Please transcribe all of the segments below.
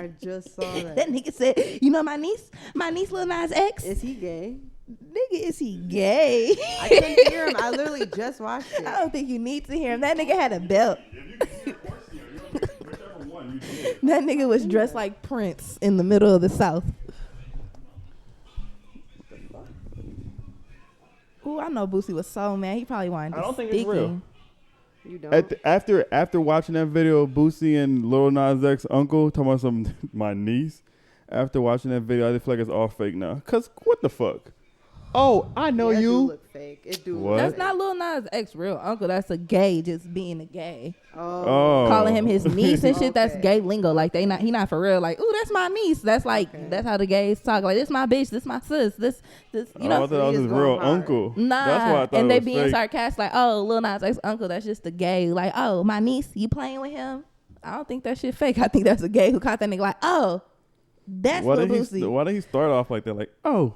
I just saw that. That nigga said, you know my niece Lil Nas X? Is he gay? Nigga, is he gay? I couldn't hear him. I literally just watched it. I don't think you need to hear him. That nigga had a belt. That nigga was dressed like Prince in the middle of the South. Ooh, I know Boosie was so mad. He probably wanted to I don't think stick it's real. him. You don't? After watching that video of Boosie and Lil Nas X uncle talking about my niece, after watching that video, I just feel like it's all fake now. Cause what the fuck? Oh, I know Yeah, it do you. look fake. It do. What? That's not Lil Nas X real uncle. That's a gay just being a gay. Oh. Calling him his niece and shit. That's Okay. gay lingo. Like he not for real. Like, ooh, that's my niece. That's like that's how the gays talk. Like, this my bitch. This my sis. This you know. I thought that was his going real hard. uncle. Nah, That's why I thought and it they was being fake. sarcastic, like, oh, Lil Nas X uncle, that's just a gay. Like, oh, my niece, you playing with him? I don't think that shit fake. I think that's a gay who caught that nigga like, oh, that's Lil Boosie. Why did he start off like that? Like, oh,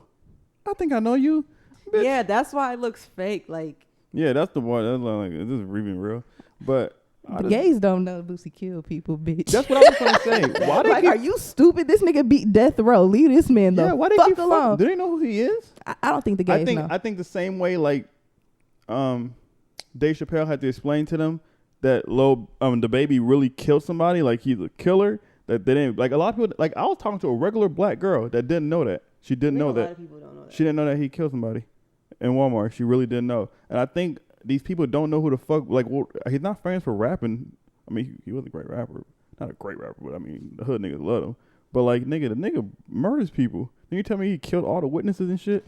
I think I know you. Bitch. Yeah, that's why it looks fake. Like, Yeah, that's the one. That's like, is this even real? But The gays don't know Boosie killed people, bitch. that's what I was gonna say. Why they like, keep, are you stupid? This nigga beat death row. Leave this man the why they fuck keep alone. Do they know who he is? I don't think the gays know. I think the same way like Dave Chappelle had to explain to them that the baby really killed somebody, like he's a killer. That they didn't, like, a lot of people, like, I was talking to a regular black girl that didn't know that. She didn't know a lot that. of people don't know that. She didn't know that he killed somebody in Walmart. She really didn't know. And I think these people don't know who the fuck, like, well, he's not famous for rapping. I mean, he was a great rapper. Not a great rapper, but I mean, the hood niggas love him. But like, the nigga murders people. Then you tell me he killed all the witnesses and shit?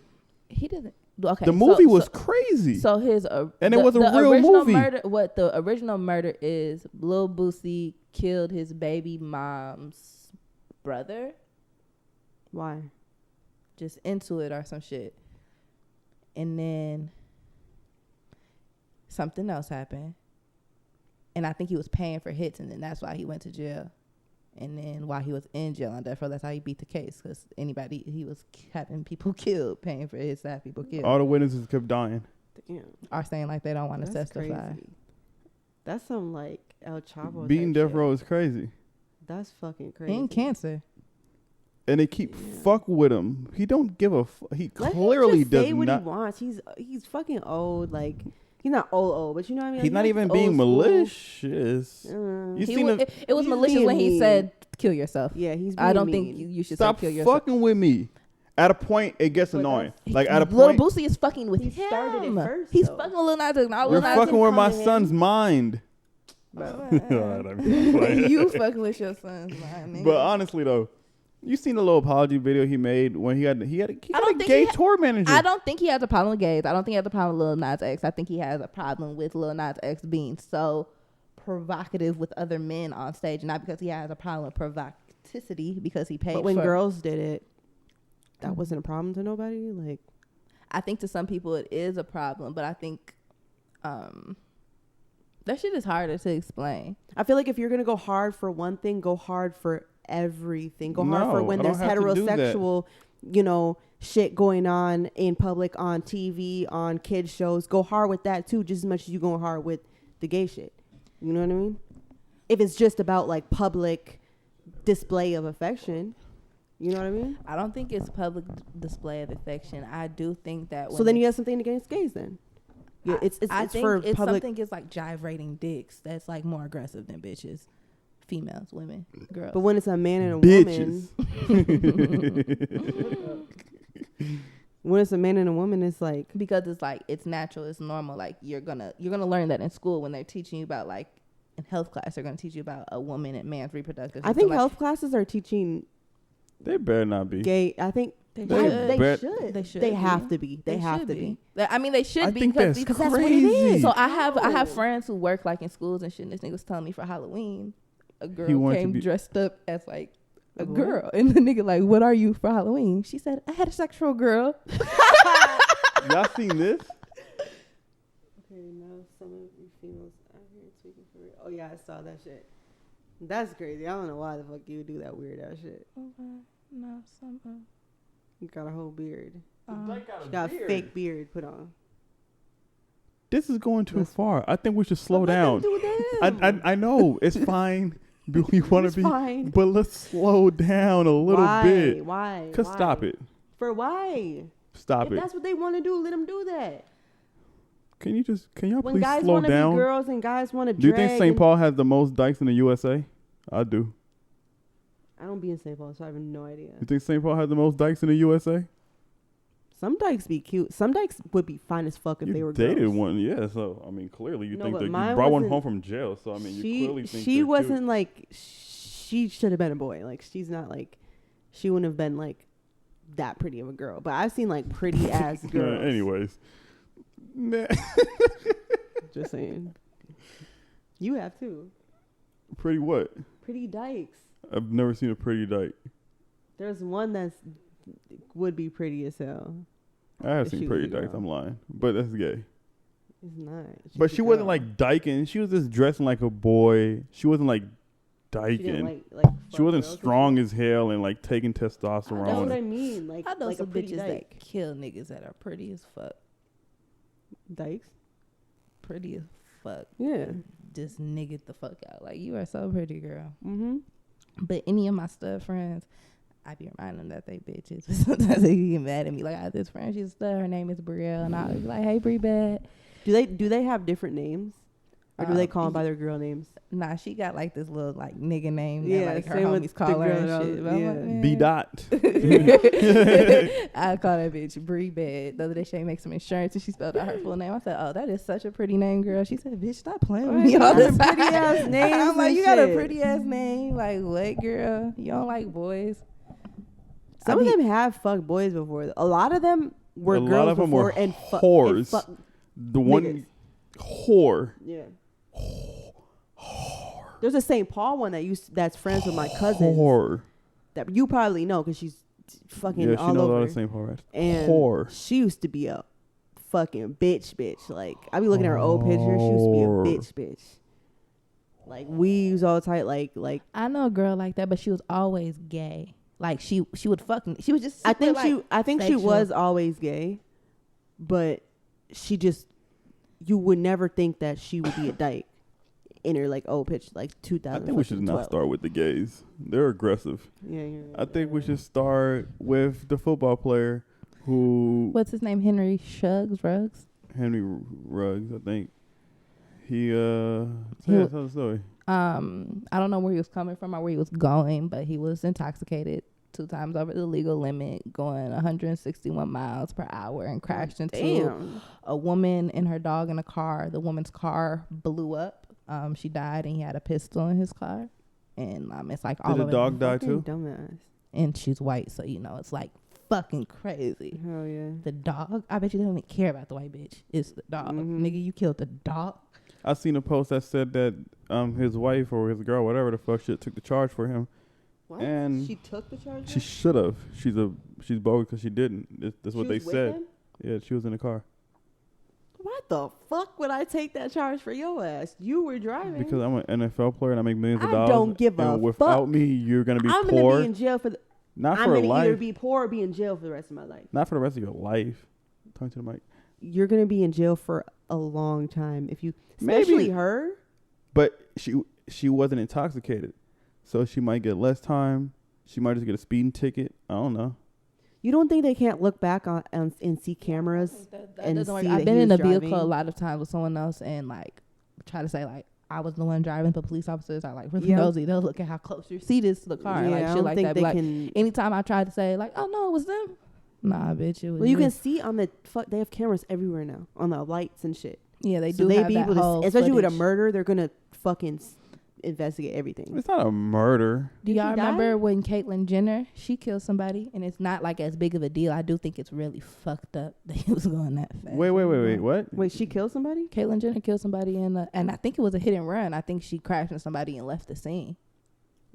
He doesn't. Okay. The movie was crazy. So his and it was a real original movie. Murder, what the original murder is, Lil Boosie killed his baby mom's brother. Why? Just into it or some shit. And then something else happened. And I think he was paying for hits, and then that's why he went to jail. And then while he was in jail on death row, that's how he beat the case. Because he was having people killed, paying for his to have people killed. All the witnesses kept dying. Damn. Are saying like they don't want to That's testify. crazy. That's some like El Chapo. Beating type death shit. row is crazy. That's fucking crazy. And cancer. And they keep fuck with him. He don't give a he Let clearly him just does say what not. he wants. He's fucking old. Like, he's not old, but you know what I mean. He's Like, not even old being school. malicious. You He seen wa- him? it was He's malicious being when he mean. said, kill yourself. Yeah, he's. I don't being think you should Stop say kill yourself. fucking with me. At a point, it gets annoying. Like at a Little point, Boosie is fucking with He him. started it first, He's though. fucking with Lil Nas X. Now you're Lil Nas fucking with my coming in. son's mind. you fucking with your son's mind, nigga. But honestly though, you seen the little apology video he made when he had a gay tour manager. I don't think he has a problem with gays. I don't think he has a problem with Lil Nas X. I think he has a problem with Lil Nas X being so provocative with other men on stage, not because he has a problem with provocativity, because he paid. But when for girls did it, that wasn't a problem to nobody. Like, I think to some people it is a problem, but I think that shit is harder to explain. I feel like if you're gonna go hard for one thing, go hard for everything. Go hard for when I there's don't have to do that. heterosexual, shit going on in public, on TV, on kids shows. Go hard with that too, just as much as you going hard with the gay shit. You know what I mean? If it's just about like public display of affection, you know what I mean? I don't think it's public display of affection. I do think that. So then you have something against gays then. Yeah, it's I think for it's public. something is like gyrating dicks that's like more aggressive than bitches, females, women, girls. But when it's a man and a Bitches. woman, when it's a man and a woman, it's like because it's like it's natural, it's normal. Like you're gonna learn that in school when they're teaching you about, like, in health class they're gonna teach you about a woman and man's reproductive. I think like, health classes are teaching They better not be. gay. I think They they should. should. They should They be. have to be. They have to be. I mean, they should I be think because that's these- that's what it is. crazy. So I have friends who work like in schools and shit. And this nigga was telling me for Halloween, a girl wanted to came be- dressed up as like a What? girl, and the nigga like, "What are you for Halloween?" She said, "A heterosexual girl." Y'all seen this? Okay, now some of you females out here speaking for real. Oh yeah, I saw that shit. That's crazy. I don't know why the fuck you would do that weird ass shit. No, some. You got a whole beard. Like She got a fake beard put on. This is going too far. I think we should slow down. Do that. I know it's fine. We want to be, fine. but let's slow down a little bit. Why? Cause stop it. For why? Stop if it. That's what they want to do. Let them do that. Can y'all when please guys slow wanna down? Be girls and guys want to drag. Do you think St. Paul has the most dykes in the USA? I do. I don't be in St. Paul, so I have no idea. You think St. Paul has the most dykes in the USA? Some dykes be cute. Some dykes would be fine as fuck if they were dated girls. one, yeah. So I mean, clearly you think that you mine brought one wasn't- home from jail. So I mean, you clearly think she they're wasn't cute. like she should have been a boy. Like she's not like she wouldn't have been like that pretty of a girl. But I've seen like pretty ass girls. Anyways, Just saying. You have too. pretty what? Pretty dykes. I've never seen a pretty dyke. There's one that's would be pretty as hell. I have If seen she pretty was a dykes. girl. I'm lying, but that's gay. It's not. But She's she a wasn't girl. like dyking. She was just dressing like a boy. She wasn't like She dyking. didn't like She fuck wasn't girls and strong shit. as hell and like taking That's what testosterone. I mean. Like I know like a some pretty bitches dyke. that kill niggas that are pretty as fuck. Dykes. Pretty as fuck. Yeah. Just nigga the fuck out. Like, you are so pretty, girl. Mm-hmm. But any of my stud friends, I be reminding them that they bitches. Sometimes they get mad at me. Like, I have this friend, she's a stud. Her name is Brielle. And I'll be like, hey, Brie Bad. Do they have different names? Or do they call them by their girl names? Nah, she got like this little like nigga name Yeah, that like her same with homies the call her girl and that I shit. was- But I'm yeah. like, man. B dot. I call that bitch Brie Bad. The other day she ain't make some insurance and she spelled out her full name. I said, oh, that is such a pretty name, girl. She said, bitch, stop playing with Right, me all the got time. pretty ass names I'm like, and you got a shit. pretty ass name. Like, what, girl? You don't like boys? Some of them have fucked boys before. A lot of them were A girls lot of them before were and whores. The one niggas. whore. Yeah. There's a St. Paul one that's friends with my cousin Whore. that you probably know because she's fucking Yeah, she all knows all over. the same whore. And Whore. she used to be a fucking bitch. Like I be looking at her old pictures. She used to be a bitch. Like weaves all tight. Like I know a girl like that, but she was always gay. Like she would fucking. She was just. I think super, I think she sexual. was always gay, but she just you would never think that she would be a dyke in her like old picture like 2000. I think we should not start with the gays. They're aggressive. Yeah, you're right. I think we should start with the football player who What's his name? Henry Ruggs. Henry Ruggs, I think. He He tell the story. I don't know where he was coming from or where he was going, but he was intoxicated 2 times over the legal limit, going 161 miles per hour and crashed into a woman and her dog in a car. The woman's car blew up. She died and he had a pistol in his car. And it's like all Did of the dog die Fucking too? Dumbass. And she's white, so it's like fucking crazy. Hell yeah. The dog, I bet you they don't even care about the white bitch. It's the dog. Nigga, you killed the dog. I seen a post that said that his wife or his girl, whatever the fuck shit, took the charge for him. What? And She took the charge? She should have. She's bogus because she didn't. That's what they said. Him? Yeah, she was in the car. Why the fuck would I take that charge for your ass? You were driving. Because I'm an NFL player and I make millions of I dollars. don't give and a without fuck. me, you're gonna be I'm poor. gonna be in jail for Not I'm for gonna life. either be poor or be in jail for the rest of my life. Not for the rest of your life. Talking to the mic. You're gonna be in jail for a long time if you, especially Maybe. her. But she wasn't intoxicated, so she might get less time. She might just get a speeding ticket. I don't know. You don't think they can't look back on and see cameras and doesn't work. see I've that been he in a was vehicle driving? a lot of times with someone else and like try to say like I was the one driving, but police officers are like really Yeah. nosy. They'll look at how close your seat is to the car, Yeah, like I shit don't like think that. they But, like can. anytime I tried to say like, oh no, it was them. Nah, bitch, it was. Well, you can you. see on the they have cameras everywhere now on the lights and shit. Yeah, they So do. they have be that able to, whole especially with a footage. murder, they're gonna fucking investigate everything. It's not a murder. Do Did y'all she die? remember when Caitlyn Jenner she killed somebody and it's not like as big of a deal? I do think it's really fucked up that he was going that fast. Wait. What? Wait, she killed somebody? Caitlyn Jenner killed somebody and I think it was a hit and run. I think she crashed into somebody and left the scene.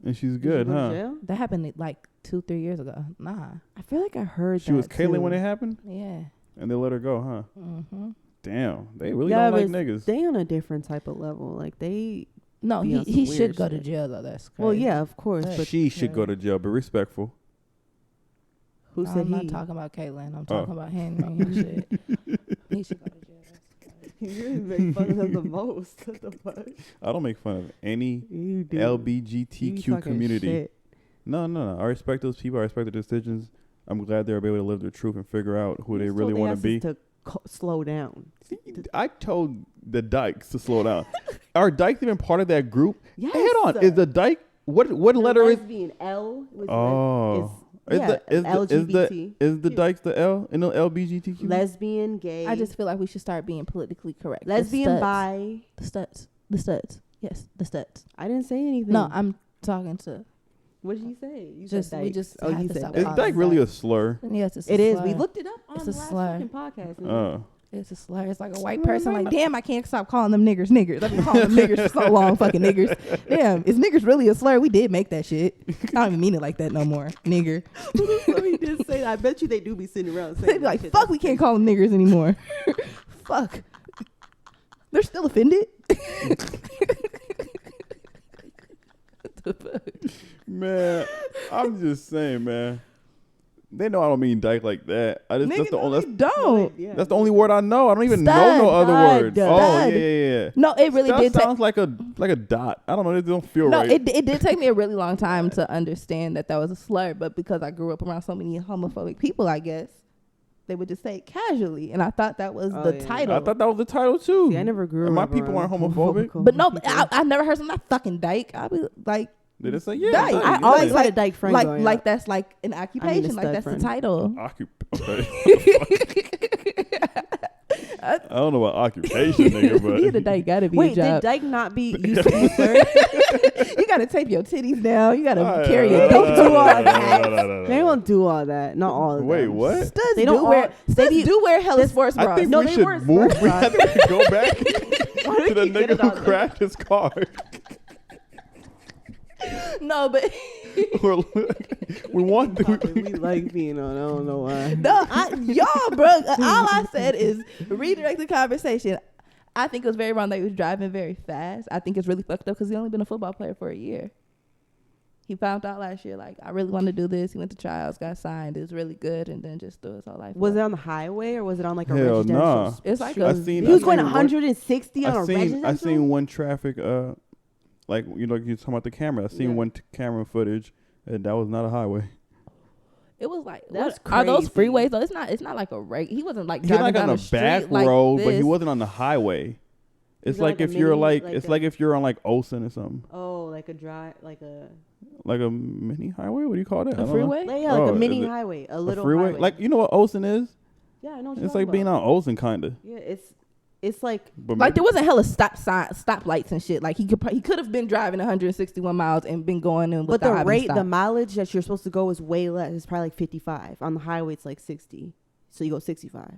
And she's Did she good, go to huh? jail? That happened like 2-3 years ago. Nah. I feel like I heard She was that Caitlyn too. when it happened, Yeah. and they let her go, huh? Mm-hmm. Damn, they really Yeah, don't like but niggas. They on a different type of level. Like they. No, Be on he some should weird go to shit. jail though. That's crazy. Well, yeah, of course. But But She should go to jail, but respectful. who No, said I'm he? not talking about Caitlyn. I'm talking about Henry and shit. He should go to jail. That's crazy. You really make fun of them the most. What the fuck? I don't make fun of any You do. LGBTQ You talking community. shit. No. I respect those people. I respect their decisions. I'm glad they're able to live their truth and figure out who You they just really told want to their be. asses to slow down. See, I told the dykes to slow down. Are dykes even part of that group? Yes. Hold on. Is the dyke what letter is? Lesbian L. Oh. Is LGBT. Is the dykes the L in the LGBTQ? Lesbian, gay. I just feel like we should start being politically correct. lesbian, The bi. studs. The studs. Yes, the studs. I didn't say anything. No, I'm talking to. What did you say? You Just said we dykes. just. Oh, have you to said stop Is dykes. calling dyke them really a dykes. slur? Yes, it's a It is. slur. We looked it up on It's the a last slur. fucking podcast. It's a slur. It's like a white person. Like, damn, I can't stop calling them niggers. I've been calling them niggers for so long. Fucking niggers. Damn, is niggers really a slur? We did make that shit. I don't even mean it like that no more. Nigger. Let me just say that. I bet you they do be sitting around saying They be like, fuck, we can't call them niggers anymore. Fuck. They're still offended. What the fuck? Man, I'm just saying, man. They know I don't mean dyke like that. I just Nigga, that's the no, only they don't. that's the only word I know. I don't even know Stud, no other stud, words. stud. Oh yeah. No, it really That did take. sounds like a dot. I don't know. It don't feel No, right. it did take me a really long time to understand that was a slur, but because I grew up around so many homophobic people, I guess they would just say it casually, and I thought that was Oh, the yeah. title. I thought that was the title too. See, I never grew And up. my people around aren't homophobic. But no, people. I never heard something like fucking dyke. I be like, Did it say yeah? dyke. dyke, I yeah. always had a like dyke friend like growing like up. that's like an occupation. Like stud that's friend. the title. Okay. I don't know about occupation, nigga, but Being a dyke gotta be Wait, a job. did dyke not be used to be a slur? You gotta tape your titties down. You gotta All carry right, a Don't dope do to all all that. They don't do all that. Not all of Wait, them. what? Studs They do don't wear. all- Studs they be- do wear hella sports I bras. think No, we they should weren't move. sports We bras. have to go back Why do to the we get nigga it on who this? crashed his car. No, but we want to. We like being on. I don't know why. no, y'all, bro. All I said is redirect the conversation. I think it was very wrong that he was driving very fast. I think it's really fucked up because he's only been a football player for a year. He found out last year, like, I really want to do this. He went to trials, got signed. It was really good, and then just threw his whole life Was it away. on the highway or was it on like a Hell residential? nah. It's like street? a, He He was going I seen 160 on a residential. I seen one traffic. Like you're talking about the camera. I seen Yeah. one camera footage, and that was not a highway. It was like, That's are those crazy. freeways though? It's not like a reg. He wasn't like He was driving like down on the a street back like road, this. but he wasn't on the highway. It's it like like if a you're mini- like like it's a- like if you're on like Olsen or something, Oh, like a dry, like a mini highway. What do you call that? I a don't know. freeway. yeah, like Oh, a mini is it highway, a A little freeway. highway. Like you know what Olsen is? Yeah, I know. What you're It's like talking being about. on Olsen, kinda. Yeah, it's like But Like there wasn't hella stop lights and shit. Like he could have been driving 161 miles and been going in. but without the having to rate, stop. the mileage that you're supposed to go is way less. It's probably like 55. On the highway, it's like 60. So you go 65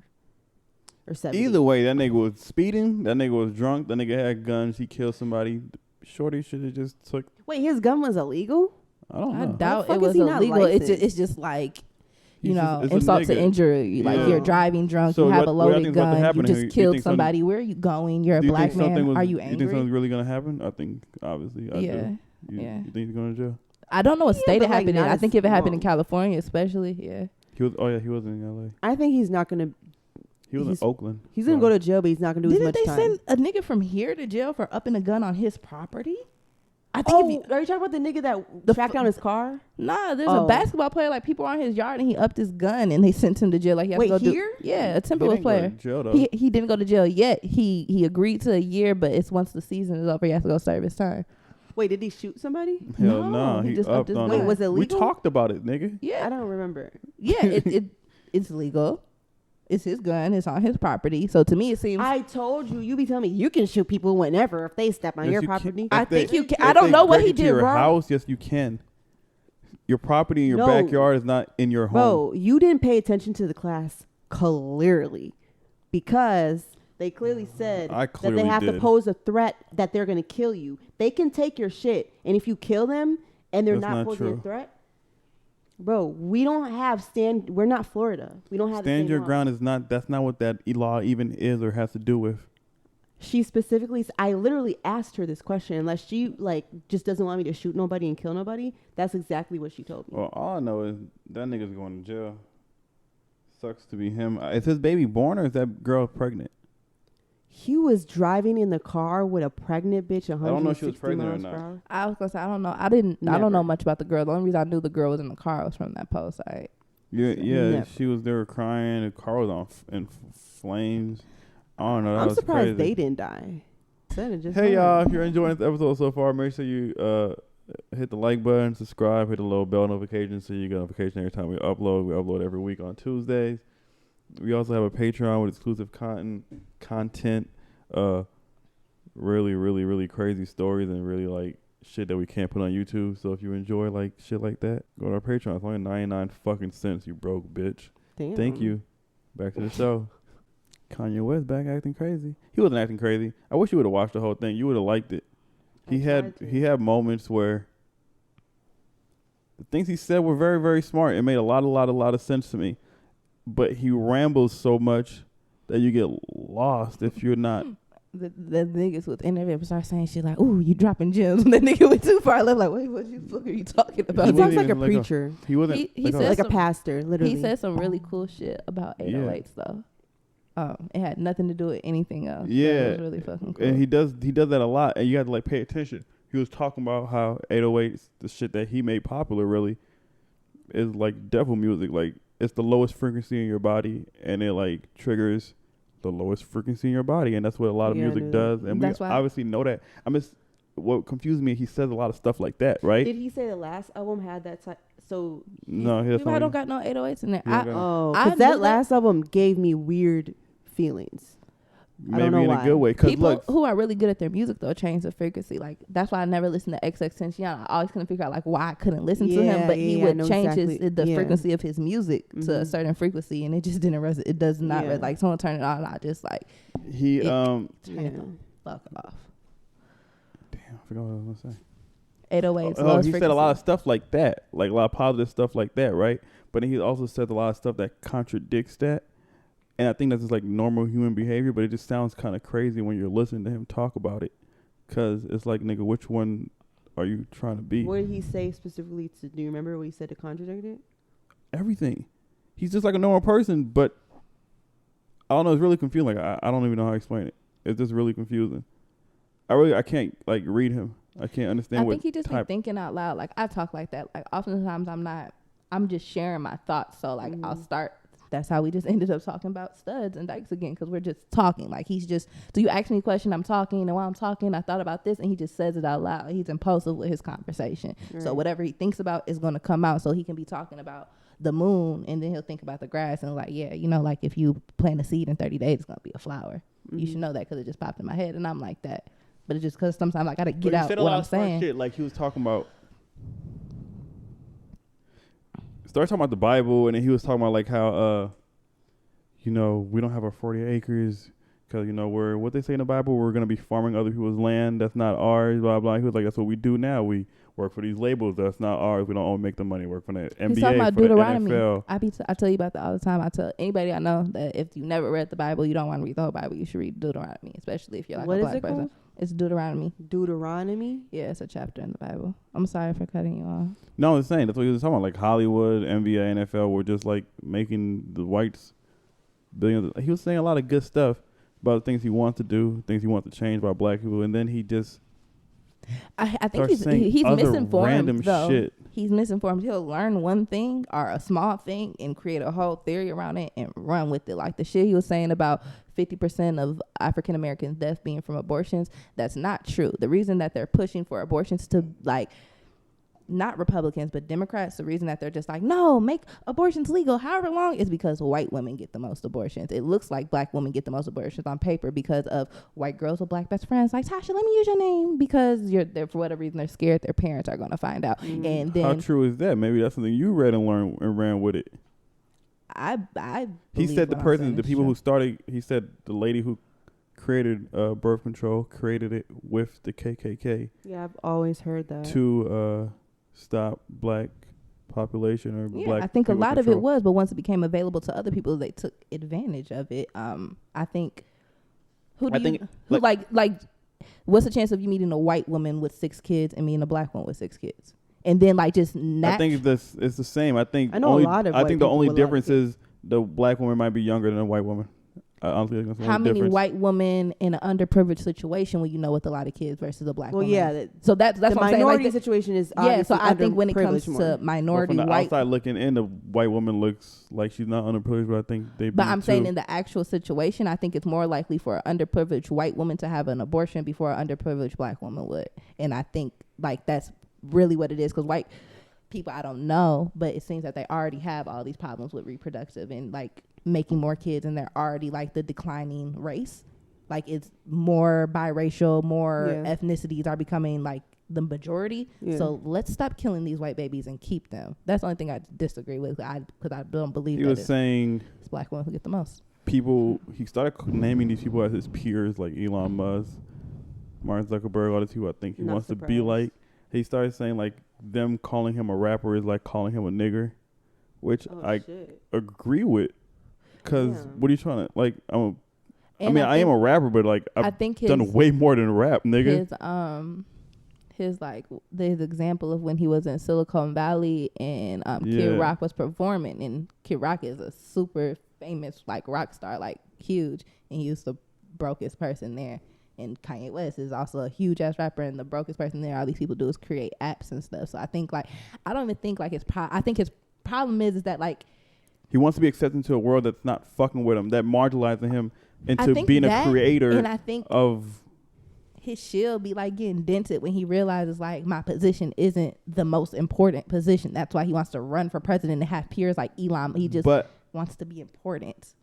or 70. either way, that nigga was speeding. That nigga was drunk. That nigga had guns. He killed somebody. Shorty should have just took. Wait, his gun was illegal? I don't I know. doubt fuck it is was he not illegal. licensed? It's just like, you He's know, just- it's a insult to nigga. injury. Like Yeah. you're driving drunk, So you have a what do y'all loaded think's about to gun, happen you to just him? You killed think something- somebody. Where are you going? You're a Do you black think something man. was, Are you You think angry? something's really gonna happen? I think obviously. I Yeah. do. Yeah. You think he's going to jail? I don't know what Yeah, state but, it like, happened in. not I as think if it happened in long. California, especially, yeah. He was. Oh yeah, he was in L.A. I think he's not gonna. He was He's- in Oakland. He's gonna go to jail, but he's not gonna do as Didn't much they time. send a nigga from here to jail for upping a gun on his property? I think Oh, if you, are you talking about the nigga that The tracked fu- down his car? nah, there's Oh. a basketball player like people are on his yard and he upped his gun and they sent him to jail. Like he has Wait, to go here? Yeah, a He Timberwolves didn't go player. to jail though. He didn't go to jail yet. He agreed to a year, but it's once the season is over, he has to go serve his time. Wait, did he shoot somebody? Hell No, no, he he just upped upped his on gun. him. Wait, was it We legal? talked about it, nigga. I Yeah, don't remember. yeah, it's legal. It's his gun. It's on his property. So to me, it seems. I told you. You be telling me you can shoot people whenever if they step on Yes, your you can. property. I If they- think you can. if I don't they know what break he into did your wrong. house, yes, you can. Your property in your No. backyard is not in your home. Bro, you didn't pay attention to the class clearly because they clearly said I that clearly they have to did. pose a threat that they're going to kill you. They can take your shit, and if you kill them and they're That's not not posing a true. threat, bro, we don't have we're not Florida. We don't have the Stand same your law. ground is not. That's not what that law even is or has to do with. She specifically, I literally asked her this question. Unless she like just doesn't want me to shoot nobody and kill nobody, that's exactly what she told me. Well, all I know is that nigga's going to jail. Sucks to be him. Is his baby born or is that girl pregnant? He was driving in the car with a pregnant bitch. I don't know if she was pregnant or not. I was gonna say I don't know. I don't know Never. much about the girl. The only reason I knew the girl was in the car was from that post. Yeah, Never. she was there crying. The car was on in flames. I don't know. That I'm was surprised crazy. they didn't die. Just Hey y'all, if you're enjoying this episode so far, make sure you hit the like button, subscribe, hit the little bell notification so you get notification every time we upload. We upload every week on Tuesdays. We also have a Pateron with exclusive content, really, really, really crazy stories and really like shit that we can't put on YouTube. So if you enjoy like shit like that, go to our Patreon. It's only 99 fucking cents, you broke bitch. Damn. Thank you. Back to the show. Kanye West back acting crazy. He wasn't acting crazy. I wish you would have watched the whole thing. You would have liked it. He had moments where the things he said were very, very smart. It made a lot of sense to me. But he rambles so much that you get lost if you're not. The niggas with internet start saying shit like, "Ooh, you dropping gems." And that nigga went too far left. Like, wait, what the fuck are you talking about? He He sounds wasn't like a even like a- preacher, He wasn't He like, said like a some- pastor, literally. He said some really cool shit about 808s though. It had nothing to do with anything else. Yeah. It was really fucking cool. and he does that a lot, and you have to like pay attention. He was talking about how 808s, the shit that he made popular, really is like devil music. Like it's the lowest frequency in your body, and it like triggers the lowest frequency in your body, and that's what a lot of Yeah, I music knew does. And That's we why- obviously know that. What confused me, he says a lot of stuff like that, right? Did he say the last album had that type? So No, he we has don't got no 808s in there. You don't got- oh, I because that knew that- last album gave me weird feelings. I maybe don't know in why. a good way. Cause People look, who are really good at their music though change the frequency. Like that's why I never listened to XXXTentacion. I always couldn't figure out like why I couldn't listen to him, but he I would know change exactly. the frequency of his music to a Mhm. certain frequency, and it just didn't resonate. It does not Yeah. like someone turn it on. I just like he it- damn, Yeah. fuck off. I forgot what I was gonna say. 808s. Oh, he said a lot of stuff like that, like a lot of positive stuff like that, right? But then he also said a lot of stuff that contradicts that. And I think that's just like normal human behavior, but it just sounds kind of crazy when you're listening to him talk about it. Because it's like, nigga, which one are you trying to be? What did he say specifically to? Do you remember what he said to contradict it? Everything. He's just like a normal person, but I don't know. It's really confusing. Like, I don't even know how to explain it. It's just really confusing. I can't like read him. I can't understand I what think he just be type. thinking out loud. Like I talk like that. Like oftentimes I'm just sharing my thoughts. So like I'll start. That's how we just ended up talking about studs and dykes again, because we're just talking. Like he's just, so you ask me a question, I'm talking, and while I'm talking, I thought about this, and he just says it out loud. He's impulsive with his conversation. So Right. whatever he thinks about is going to come out. So he can be talking about the moon, and then he'll think about the grass, and like, yeah, you know, like if you plant a seed in 30 days, it's going to be a flower. You should know that because it just popped in my head, and I'm like that. But it's just because sometimes I got to get out what I'm saying. Shit, like he was talking about. Started talking about the Bible, and then he was talking about like how, you know, we don't have our 40 acres because, you know, we're, what they say in the Bible, we're going to be farming other people's land that's not ours, blah, blah. He was like, that's what we do now. We work for these labels that's not ours. We don't own make the money. Work for the NBA, He's talking about for the Deuteronomy. NFL. I tell you about that all the time. I tell anybody I know that if you never read the Bible, you don't want to read the whole Bible, you should read Deuteronomy, especially if you're like What a is black it person. called? It's Deuteronomy. Deuteronomy. Yeah, it's a chapter in the Bible. I'm sorry for cutting you off. No, I'm saying that's what he was talking about. Like Hollywood, NBA, NFL were just like making the whites billions. He was saying a lot of good stuff about the things he wants to do, things he wants to change about black people, and then he just I think starts saying he's other misinformed random though. shit. He's misinformed. He'll learn one thing or a small thing and create a whole theory around it and run with it. Like the shit he was saying about 50% of African American deaths being from abortions. That's not true. The reason that they're pushing for abortions to like, not Republicans, but Democrats, the reason that they're just like, no, make abortions legal however long, is because white women get the most abortions. It looks like black women get the most abortions on paper because of white girls with black best friends. Like, Tasha, let me use your name, because they're for whatever reason, they're scared their parents are going to find out. And then How true is that? Maybe that's something you read and learned and ran with it. I He believe said the what I'm person, saying the is people true. who started, he said the lady who created birth control created it with the KKK Yeah, I've always heard that. to stop black population or Yeah, black I think a people lot of control. it was, but once it became available to other people, they took advantage of it. I think what's the chance of you meeting a white woman with 6 kids and meeting a black one with 6 kids? And then like just I think it's the same. I think I know a lot of I white think the people only with a lot of difference is the black woman might be younger than a white woman. honestly think that's how many difference. white women in an underprivileged situation will you know with a lot of kids versus a black Well, woman? yeah. So that's The what I'm saying. minority Like, situation is yeah. obviously So I think when it comes underprivileged to more. minority from the white, outside looking in, the white woman looks like she's not underprivileged, but I think they. but be I'm too. saying in the actual situation, I think it's more likely for an underprivileged white woman to have an abortion before an underprivileged black woman would, and I think like that's really what it is because white people, I don't know, but it seems that they already have all these problems with reproductive and like making more kids, and they're already like the declining race. Like it's more biracial, more ethnicities are becoming like the majority. Yeah. So let's stop killing these white babies and keep them. That's the only thing I disagree with. Because I don't believe He that was saying it's black women who get the most. people. He started naming these people as his peers, like Elon Musk, Mark Zuckerberg, all these people. I think he Not wants to be surprised. like. He started saying like them calling him a rapper is like calling him a nigger, which I Shit. agree with. Cause Damn. what are you trying to like? I And am a rapper, but like I I've think done way more than rap, nigga. His like there's example of when he was in Silicon Valley and Kid Rock was performing, and Kid Rock is a super famous like rock star, like huge, and he was the brokest person there. And Kanye West is also a huge ass rapper, and the brokest person there. All these people do is create apps and stuff. So I think like I don't even think like I think his problem is that like He wants to be accepted into a world that's not fucking with him, that marginalizing him I into think being that, a creator and I think of. his shield be like getting dented when he realizes like my position isn't the most important position. That's why he wants to run for president and have peers like Elon. He just wants to be important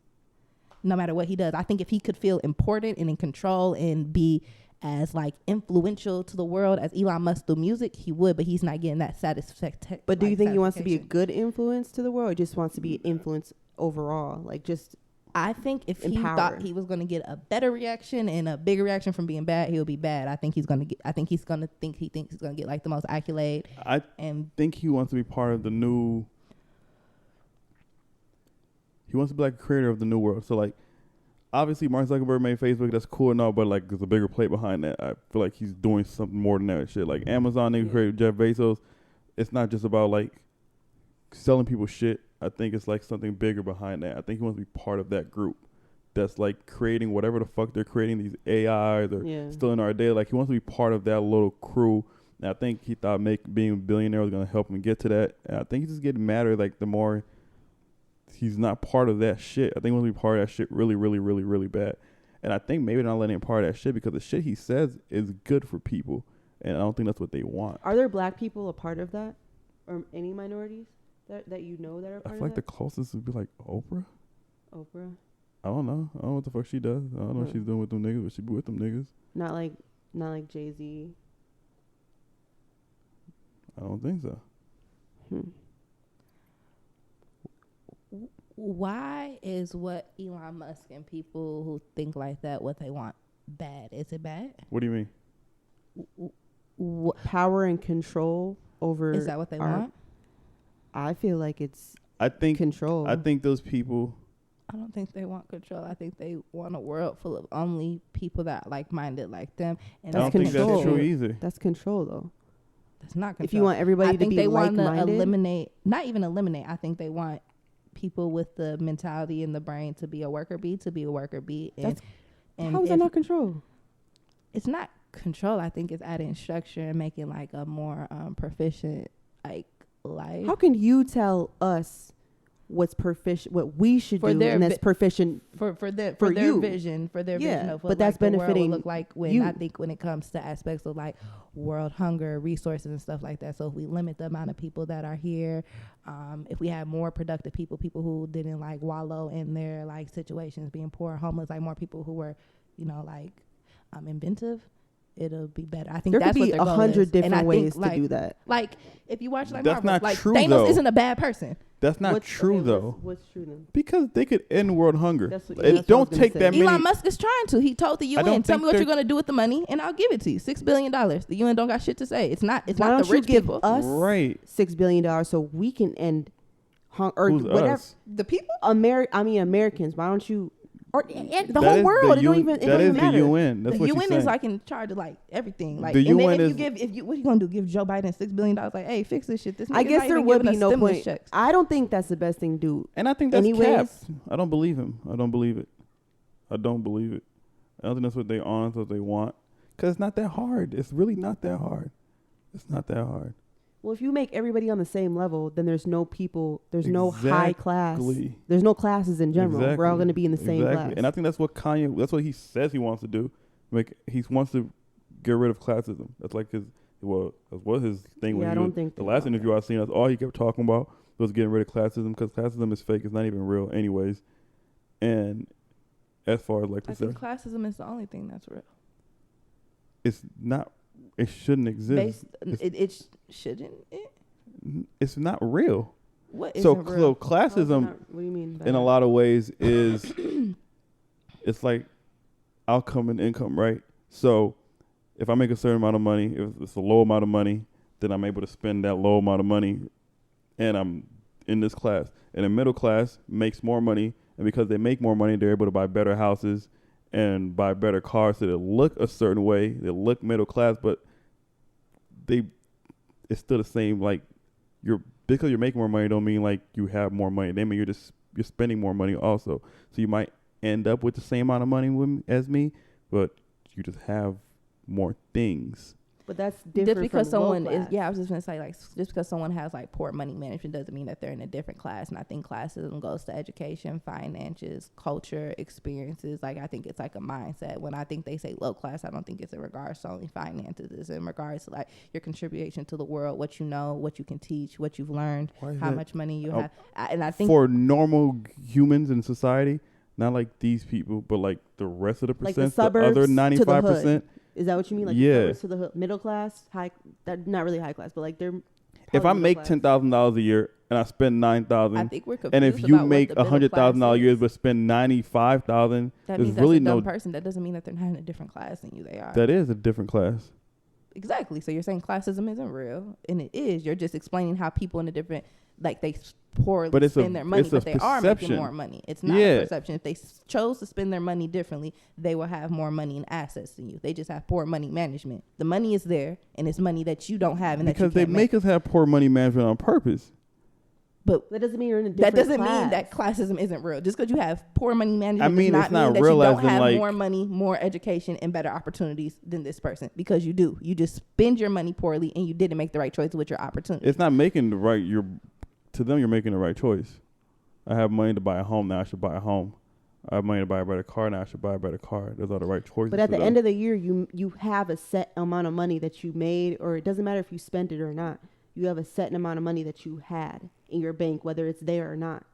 no matter what he does. I think if he could feel important and in control and be as like influential to the world as Elon Musk through music, he would, but he's not getting that satisfaction. But do you think he wants to be a good influence to the world, or just wants to be an influence overall? Like just I think if he empower. thought he was going to get a better reaction and a bigger reaction from being bad, he'll be bad. I think he's going to get. I think he's going to think he thinks he's going to get like the most accolade. I think he wants to be part of the new. He wants to be like a creator of the new world. So like, obviously Mark Zuckerberg made Facebook. That's cool and all, but like there's a bigger plate behind that. I feel like he's doing something more than that shit. Like Amazon, they created Jeff Bezos. It's not just about like selling people shit. I think it's like something bigger behind that. I think he wants to be part of that group that's like creating whatever the fuck they're creating, these AIs or still in our day. Like he wants to be part of that little crew. And I think he thought being a billionaire was going to help him get to that. And I think he's just getting madder like the more he's not part of that shit. I think he wants to be part of that shit really, really, really, really bad. And I think maybe they're not letting him part of that shit because the shit he says is good for people. And I don't think that's what they want. Are there black people a part of that, or any minorities that you know that are part I of feel like that? the closest would be like Oprah. Oprah. I don't know. I don't know what the fuck she does. I don't know what she's doing with them niggas, but she be with them niggas. Not like Jay-Z. I don't think so. Why is what Elon Musk and people who think like that what they want bad? Is it bad? What do you mean? Power and control over. Is that what they want? I feel like it's control. I think those people. I don't think they want control. I think they want a world full of only people that are like-minded like them. And I don't think that's true either. That's control, though. That's not control. If you want everybody to be like-minded. I think they want to eliminate, not even eliminate, I think they want people with the mentality and the brain to be a worker bee, and how is that not control? It's not control. I think it's adding structure and making like a more proficient like life. How can you tell us what's proficient, what we should do, and that's proficient for their you. vision of what but that's like, benefiting the world would look like when you. I think when it comes to aspects of like world hunger, resources and stuff like that. So if we limit the amount of people that are here, if we have more productive people who didn't like wallow in their like situations, being poor, homeless, like more people who were, like inventive, it'll be better. I think there that's could be what 100 different ways think, to do that. Like if you watch like that's Marvel, not like true, Thanos though. isn't a bad person. That's not true though. What's true then? Because they could end world hunger. That's what It don't take that many. Elon Musk is trying to. He told the UN, "Tell me what you're going to do with the money, and I'll give it to you. $6 billion." The UN don't got shit to say. It's not. It's Why not don't the rich you give people. us $6 billion so we can end hunger or Who's whatever. us? The people. Americans. Why don't you? Or the That whole is world. the It don't UN even. It that don't is even the matter. UN. That's The what she's UN saying. is like in charge of like everything. Like The and UN then is. what are you gonna do? Give Joe Biden $6 billion? Like, hey, fix this shit. This I guess there would be no point. Checks. I don't think that's the best thing to do. And I think that's Anyways, cap. I don't believe him. I don't believe it. I don't believe it. I don't think that's what they honest what they want. Because it's not that hard. It's really not that hard. It's not that hard. Well, if you make everybody on the same level, then there's no people, there's no high class. There's no classes in general. We're all going to be in the same class. And I think that's what that's what he says he wants to do. He wants to get rid of classism. That's like that's what his thing was. I don't think the last interview I seen, that's all he kept talking about was getting rid of classism, because classism is fake. It's not even real anyways. And as far as like I think classism is the only thing that's real. It's not. It shouldn't exist. It shouldn't. It's not real. What is so real? Classism, what do you mean by in that? a lot of ways, is it's like outcome and income, right? So if I make a certain amount of money, if it's a low amount of money, then I'm able to spend that low amount of money, and I'm in this class. And the middle class makes more money, and because they make more money, they're able to buy better houses and buy better cars, so they look a certain way. They look middle class, but it's still the same. Like because you're making more money don't mean like you have more money. They mean you're spending more money also. So you might end up with the same amount of money as me, but you just have more things. But that's different. Just because from someone low is, class. I was just gonna say, like, just because someone has like poor money management doesn't mean that they're in a different class. And I think classism goes to education, finances, culture, experiences. Like, I think it's like a mindset. When I think they say low class, I don't think it's in regards to only finances. It's in regards to like your contribution to the world, what you know, what you can teach, what you've learned, how much money you have. And I think for normal humans in society, not like these people, but like the rest of the percent, like the suburbs, other 95%. Is that what you mean? Like yeah. To the hood, middle class, high, not really high class, but like they're. If I make $10,000 a year and I spend $9,000, I think we're confused. And if you about make $100,000 a year but spend $95,000, that means really that's a dumb person. That doesn't mean that they're not in a different class than you. They are. That is a different class. Exactly. So you're saying classism isn't real, and it is. You're just explaining how people in a different, like they poorly spend their money, but they are making more money. It's not a perception. If they chose to spend their money differently, they will have more money and assets than you. They just have poor money management. The money is there, and it's money that you don't have, and because that you they make us have poor money management on purpose. But that doesn't mean you're in a different That doesn't class. mean that classism isn't real. Just because you have poor money management, I mean, does it's not mean that real you as don't in have like more money, more education, and better opportunities than this person. Because you do. You just spend your money poorly, and you didn't make the right choice with your opportunity. It's not making the right. To them, you're making the right choice. I have money to buy a home, now I should buy a home. I have money to buy a better car, now I should buy a better car. Those are the right choices. But at the end of the year, you have a set amount of money that you made, or it doesn't matter if you spent it or not. You have a set amount of money that you had in your bank, whether it's there or not.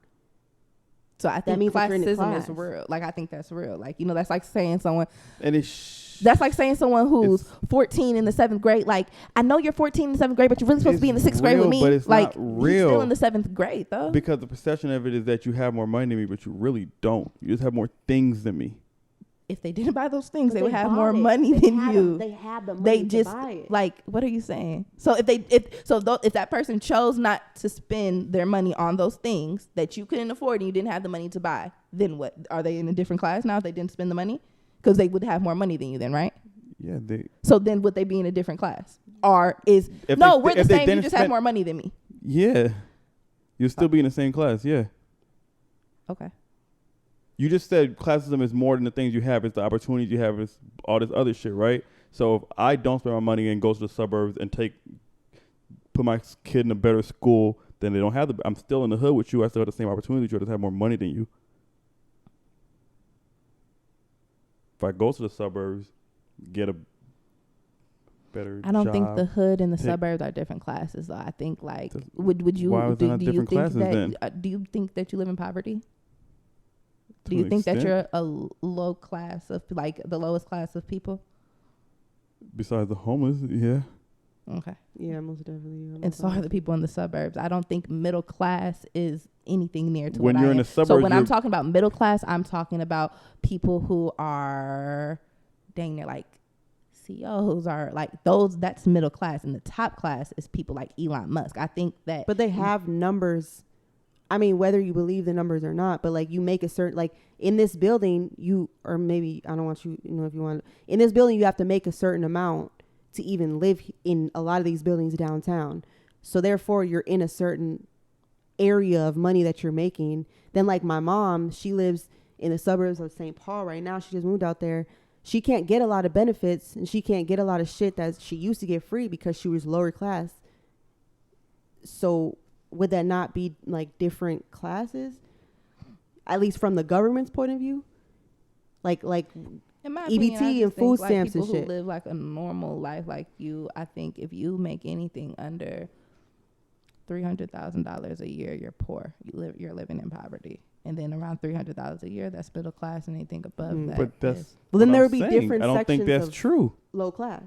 So I think classism is real. Like, I think that's real. Like, you know, that's like saying someone. And that's like saying someone who's 14 in the 7th grade. Like, I know you're 14 in the 7th grade, but you're really supposed to be in the 6th grade with me. But it's like, not real. You're still in the 7th grade, though. Because the perception of it is that you have more money than me, but you really don't. You just have more things than me. If they didn't buy those things, but they would have more money than you. They have the money to buy it. Like, what are you saying? So if that person chose not to spend their money on those things that you couldn't afford and you didn't have the money to buy, then what? Are they in a different class now if they didn't spend the money? Because they would have more money than you then, right? Yeah. So then would they be in a different class? Or we're the same, you just have more money than me. Yeah. You'll still be in the same class, yeah. Okay. You just said classism is more than the things you have. It's the opportunities you have. It's all this other shit, right? So if I don't spend my money and go to the suburbs and put my kid in a better school, then they don't have I'm still in the hood with you. I still have the same opportunities. You just have more money than you. If I go to the suburbs, get a better job. I don't think the hood and the suburbs are different classes, though. I think like would you why do you think classes, that do you think that you live in poverty? Do you think that you're a low class of, like, the lowest class of people? Besides the homeless, yeah. Okay. Yeah, most definitely. And so are the people in the suburbs. I don't think middle class is anything near to when what you're I in am. the suburbs. So when I'm talking about middle class, I'm talking about people who are dang near like CEOs or like those. That's middle class, and the top class is people like Elon Musk. I think that. But they have numbers. I mean, whether you believe the numbers or not, but like you make a certain, like in this building, or maybe I don't want you, if you want, in this building, you have to make a certain amount to even live in a lot of these buildings downtown. So therefore you're in a certain area of money that you're making. Then like my mom, she lives in the suburbs of St. Paul right now. She just moved out there. She can't get a lot of benefits, and she can't get a lot of shit that she used to get free because she was lower class. So would that not be like different classes? At least from the government's point of view? Like in my EBT opinion, and food like stamps and people shit. who live like a normal life like you, I think if you make anything under $300,000 a year, you're poor. You're living in poverty. And then around $300 a year, that's middle class, and anything above that. But that's is, well, then there I'm would be saying. different I don't sections think that's of true. low class.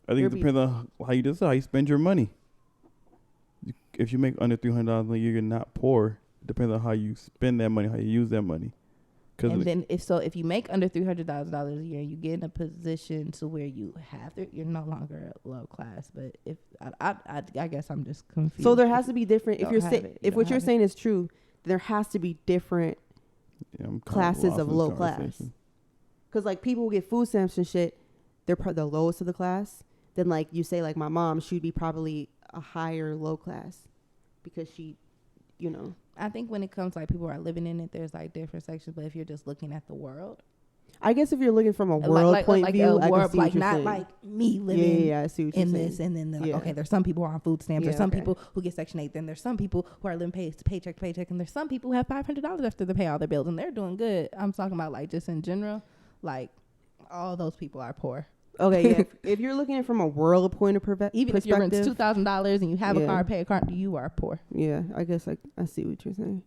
I think it depends on how you decide, how you spend your money. If you make under $300 a year, you're not poor. It depends on how you spend that money, how you use that money. And then if you make under $300,000 a year, you get in a position to where you have to, you're no longer low class. But if I guess I'm just confused. So there has to be different. If if what you're saying is true, there has to be different classes of low class. Because like people who get food stamps and shit, they're the lowest of the class. Then like you say, like my mom, she'd be probably a higher low class because she, you know. I think when it comes like people are living in it, there's like different sections. But if you're just looking at the world, I guess if you're looking from a world point of view, I can see what you're not saying. like me living I see what you're in saying. this, and then like, okay, there's some people who are on food stamps, there's some people who get Section 8, then there's some people who are living paycheck to paycheck, and there's some people who have $500 after they pay all their bills, and they're doing good. I'm talking about like just in general, like all those people are poor. Okay, yeah. If you're looking at it from a world point of even if your rent's $2,000 and you have a car, pay a car, you are poor. Yeah, I guess I see what you're saying.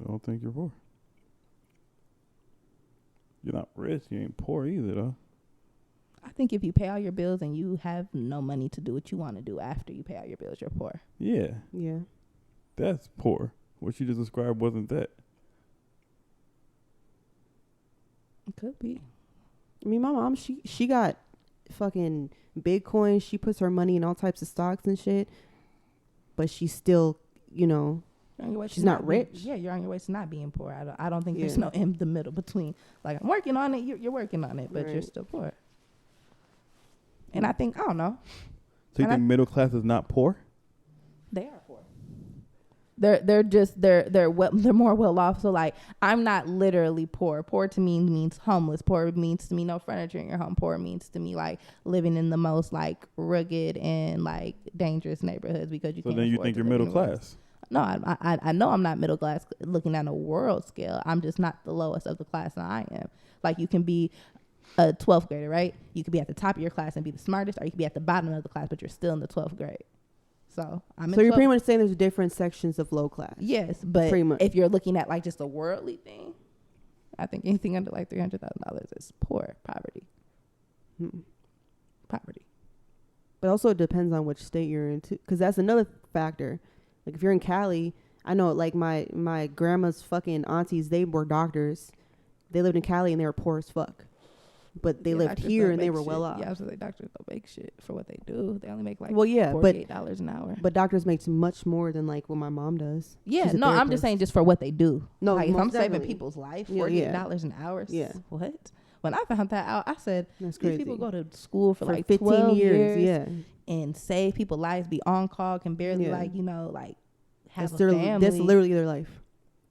I don't think you're poor. You're not rich. You ain't poor either, though. I think if you pay all your bills and you have no money to do what you want to do after you pay all your bills, you're poor. Yeah. Yeah. That's poor. What you just described wasn't that. It could be. I mean, my mom, she got fucking Bitcoin. She puts her money in all types of stocks and shit. But she's still, you know, she's not rich. You're on your way to not being poor. I don't think there's no in the middle between. Like, I'm working on it. You're working on it, but you're still poor. And I think, I don't know. So you think middle class is not poor? They are poor. They're more well off. So like, I'm not literally poor. Poor to me means homeless. Poor means to me no furniture in your home. Poor means to me like living in the most like rugged and like dangerous neighborhoods because you can't. So then you think you're middle class? No, I know I'm not middle class looking at a world scale. I'm just not the lowest of the class that I am. Like you can be a 12th grader, right? You could be at the top of your class and be the smartest, or you could be at the bottom of the class, but you're still in the 12th grade. So you're pretty much saying there's different sections of low class. Yes, but if you're looking at like just a worldly thing, I think anything under like $300,000 is poor, poverty. Poverty. But also it depends on which state you're in too, because that's another factor. Like if you're in Cali, I know like my grandma's fucking aunties, they were doctors. They lived in Cali and they were poor as fuck. But they lived here and they were well off. Yeah, so doctors don't make shit for what they do. They only make like $48 an hour. But doctors make much more than like what my mom does. Yeah, no, I'm just saying just for what they do. No, like if I'm saving people's life, $48 an hour. Yeah. What? When I found that out, I said, that's crazy. These people go to school for like 15 12 years and save people's lives, be on call, can barely like, you know, like have that's a family. That's literally their life.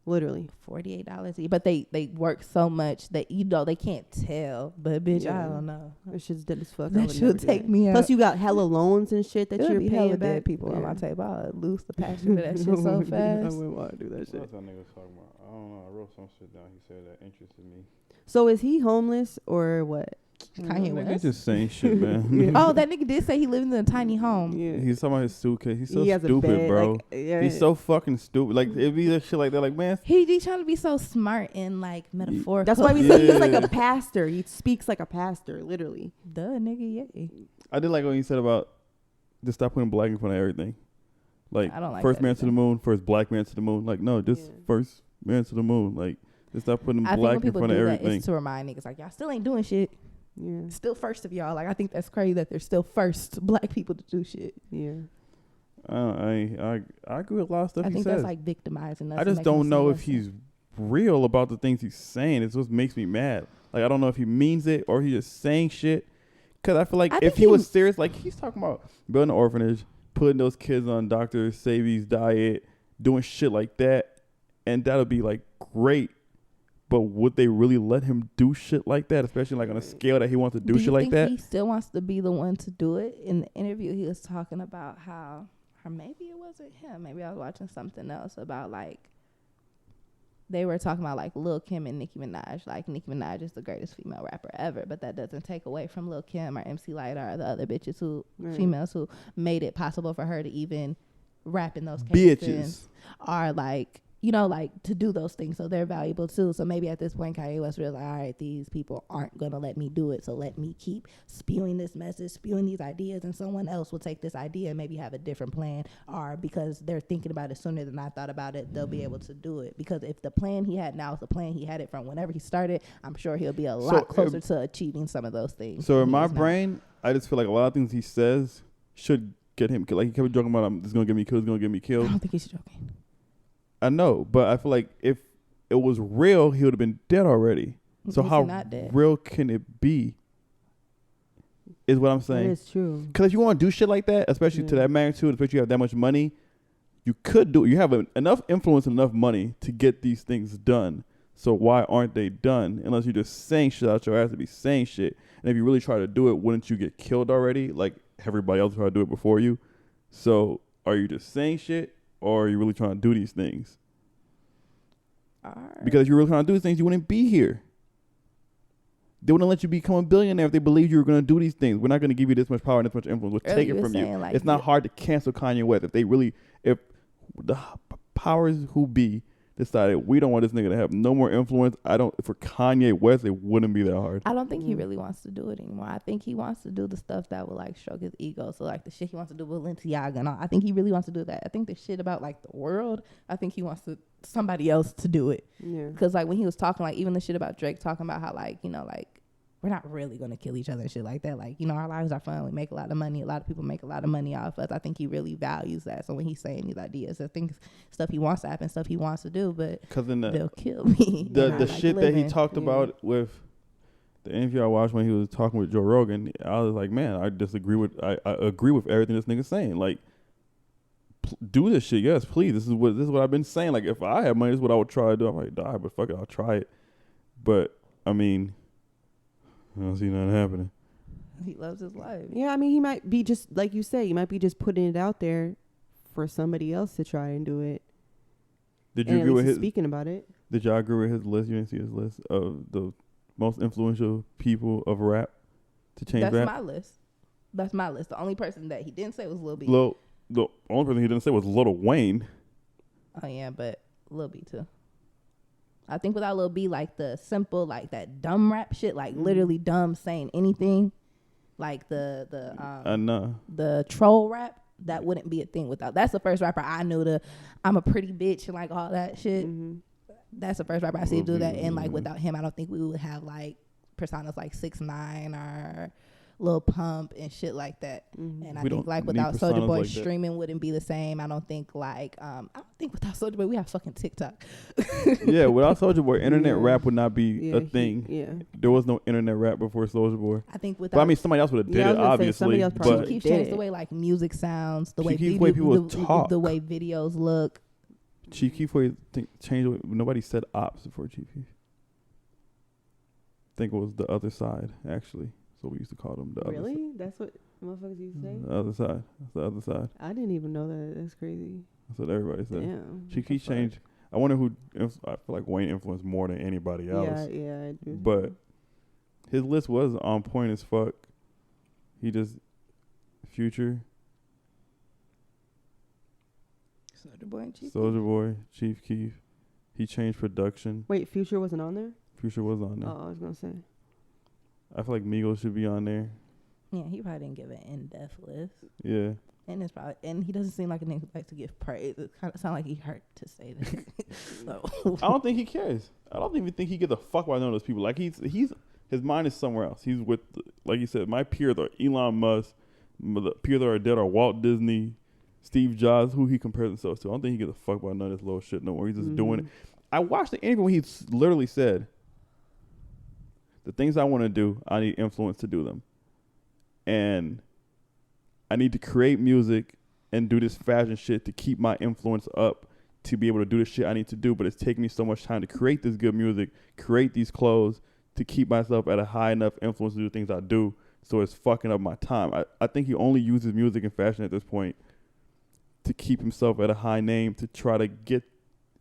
Literally. $48 a year. But they work so much that, you know, they can't tell. But, bitch, I don't know. That shit's dead as fuck. That should take me out. Plus, you got hella loans and shit that you're paying back. Dead people on my table. I'll lose the passion for that shit so fast. I wouldn't want to do that shit. That's what niggas talking about. I don't know. I wrote some shit down. He said that interested me. So is he homeless or what? Kanye West? He's just saying shit, man. Oh, that nigga did say he lived in a tiny home. Yeah. He's talking about his suitcase. He's so he has stupid, a bed, bro. Like, he's so fucking stupid. Like, it'd be that shit like that. Like, man. He trying to be so smart and, like, metaphorical. That's why we say he's like a pastor. He speaks like a pastor, literally. Duh, nigga, yay. I did like what you said about just stop putting black in front of everything. Like, I don't like first man either. to the moon, first black man to the moon. Like, no, just first man to the moon. Like, just stop putting black in front of everything. It's to remind niggas, like, y'all still ain't doing shit. Yeah. Still first of y'all. Like, I think that's crazy that they're still first black people to do shit. Yeah. I agree with a lot of stuff he says. I think that's like victimizing us. I just don't know if he's real about the things he's saying. It's what makes me mad. Like, I don't know if he means it or he's just saying shit. Because I feel like if he was serious, like he's talking about building an orphanage, putting those kids on Dr. Sebi's diet, doing shit like that, and that'll be like great. But would they really let him do shit like that, especially like on a scale that he wants to do shit like that? He still wants to be the one to do it? In the interview, he was talking about how, or maybe it wasn't him. Maybe I was watching something else about like, they were talking about like Lil Kim and Nicki Minaj. Like Nicki Minaj is the greatest female rapper ever, but that doesn't take away from Lil Kim or MC Lyte or the other bitches who, females who made it possible for her to even rap in those cases. Are like, you know, like to do those things. So they're valuable too. So maybe at this point, Kanye West realized, all right, these people aren't going to let me do it. So let me keep spewing this message, spewing these ideas, and someone else will take this idea and maybe have a different plan. Or because they're thinking about it sooner than I thought about it, they'll be able to do it. Because if the plan he had now is the plan he had it from whenever he started, I'm sure he'll be a lot closer to achieving some of those things. So in my brain, I just feel like a lot of things he says should get him. Like he kept joking about, "This is going to get me killed, it's going to get me killed." I don't think he's joking. I know, but I feel like if it was real, he would have been dead already. So how real can it be? Is what I'm saying. That is true. Because if you want to do shit like that, especially to that magnitude, especially if you have that much money, you could do it. You have enough influence and enough money to get these things done. So why aren't they done? Unless you're just saying shit out your ass to be saying shit. And if you really try to do it, wouldn't you get killed already? Like everybody else tried to do it before you. So are you just saying shit? Or are you really trying to do these things? Because if you're really trying to do these things, you wouldn't be here. They wouldn't let you become a billionaire if they believed you were going to do these things. We're not going to give you this much power and this much influence. We'll take it from you. Like, it's not hard to cancel Kanye West. If the powers who be decided we don't want this nigga to have no more influence, for Kanye West, it wouldn't be that hard. I don't think he really wants to do it anymore. I think he wants to do the stuff that will like stroke his ego. So like the shit he wants to do with Balenciaga and all. I think he really wants to do that. I think the shit about like the world, I think he wants somebody else to do it. Yeah. Because like when he was talking, like even the shit about Drake talking about how like, you know, like we're not really going to kill each other and shit like that. Like, you know, our lives are fun. We make a lot of money. A lot of people make a lot of money off us. I think he really values that. So when he's saying these ideas, I think stuff he wants to happen, stuff he wants to do, but they'll kill me. The shit that he talked about with the interview I watched when he was talking with Joe Rogan, I was like, man, I agree with everything this nigga's saying. Like, do this shit. Yes, please. This is what I've been saying. Like, if I had money, this is what I would try to do. I'm like, die, but fuck it, I'll try it. But, I mean, I don't see nothing happening. He loves his life. Yeah, I mean, he might be just, like you say, he might be just putting it out there for somebody else to try and do it. Did you agree with his speaking about it? Did y'all agree with his list? You didn't see his list of the most influential people of rap to change rap? That's my list. That's my list. The only person that he didn't say was Lil B. The only person he didn't say was Lil Wayne. Oh, yeah, but Lil B, too. I think without Lil B, like the simple, like that dumb rap shit, like literally dumb saying anything, like the troll rap, that wouldn't be a thing without. That's the first rapper I knew I'm a pretty bitch and like all that shit. Mm-hmm. That's the first rapper I see do that. And like without him, I don't think we would have like personas like 6ix9ine or Lil Pump and shit like that. Mm-hmm. And I think like without Soulja Boy, like streaming wouldn't be the same. I don't think like I don't think without Soulja Boy we have fucking TikTok. Yeah, without Soulja Boy, internet rap would not be a thing. There was no internet rap before Soulja Boy. I think without. But I mean, somebody else would have did it, obviously. But Chief changed the way like music sounds, the way people talk, the way videos look. Chief Keef changed. Nobody said ops before Chief Keef. I think it was the other side actually. So we used to call them the other side. Really? That's what motherfuckers used to say? The other side. That's the other side. I didn't even know that. That's crazy. That's what everybody said. Damn. Chief Keef changed. I wonder who. I feel like Wayne influenced more than anybody else. Yeah, I do. But his list was on point as fuck. He just Future. Soulja Boy, Chief Keef. He changed production. Wait, Future wasn't on there? Future was on there. Oh, I was gonna say. I feel like Migos should be on there. Yeah, he probably didn't give an in-depth list. Yeah. And he doesn't seem like a nigga who likes to give praise. It kind of sounds like he hurt to say that. So. I don't think he cares. I don't even think he gives a fuck about none of those people. Like his mind is somewhere else. He's with, like you said, my peers are Elon Musk. The peers that are dead are Walt Disney, Steve Jobs, who he compares himself to. I don't think he gives a fuck about none of this little shit no more. He's just doing it. I watched the interview when he literally said, the things I want to do, I need influence to do them. And I need to create music and do this fashion shit to keep my influence up to be able to do the shit I need to do, but it's taking me so much time to create this good music, create these clothes, to keep myself at a high enough influence to do things I do, so it's fucking up my time. I think he only uses music and fashion at this point to keep himself at a high name, to try to get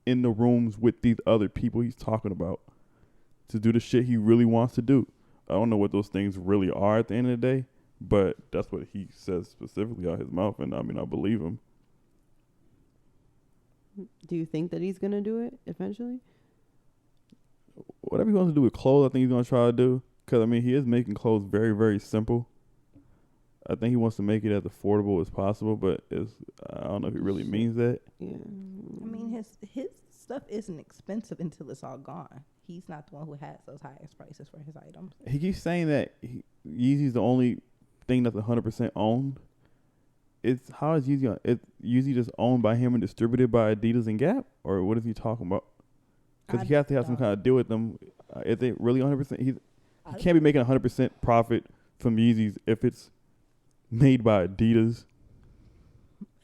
in the rooms with these other people he's talking about, to do the shit he really wants to do. I don't know what those things really are at the end of the day, but that's what he says specifically out his mouth, and I mean, I believe him. Do you think that he's gonna do it eventually? Whatever he wants to do with clothes, I think he's gonna try to do. Cause I mean, he is making clothes very, very simple. I think he wants to make it as affordable as possible, but I don't know if he really means that. Yeah. I mean, his stuff isn't expensive until it's all gone. He's not the one who has those highest prices for his items. He keeps saying that Yeezy's the only thing that's 100% owned. How is Yeezy? Is Yeezy just owned by him and distributed by Adidas and Gap, or what is he talking about? Because he has to have some kind of deal with them. Is it really 100%? He can't be making 100% profit from Yeezys if it's made by Adidas.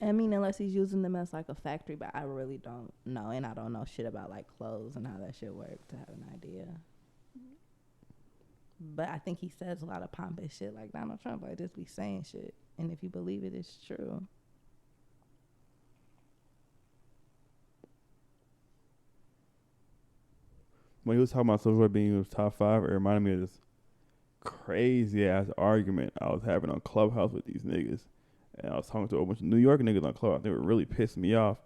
I mean, unless he's using them as like a factory, but I really don't know, and I don't know shit about like clothes and how that shit works to have an idea. But I think he says a lot of pompous shit like Donald Trump, like just be saying shit, and if you believe it, it's true. When he was talking about Soulja Boy being in his top 5, it reminded me of this crazy ass argument I was having on Clubhouse with these niggas. And I was talking to a bunch of New York niggas on Clubhouse. They were really pissing me off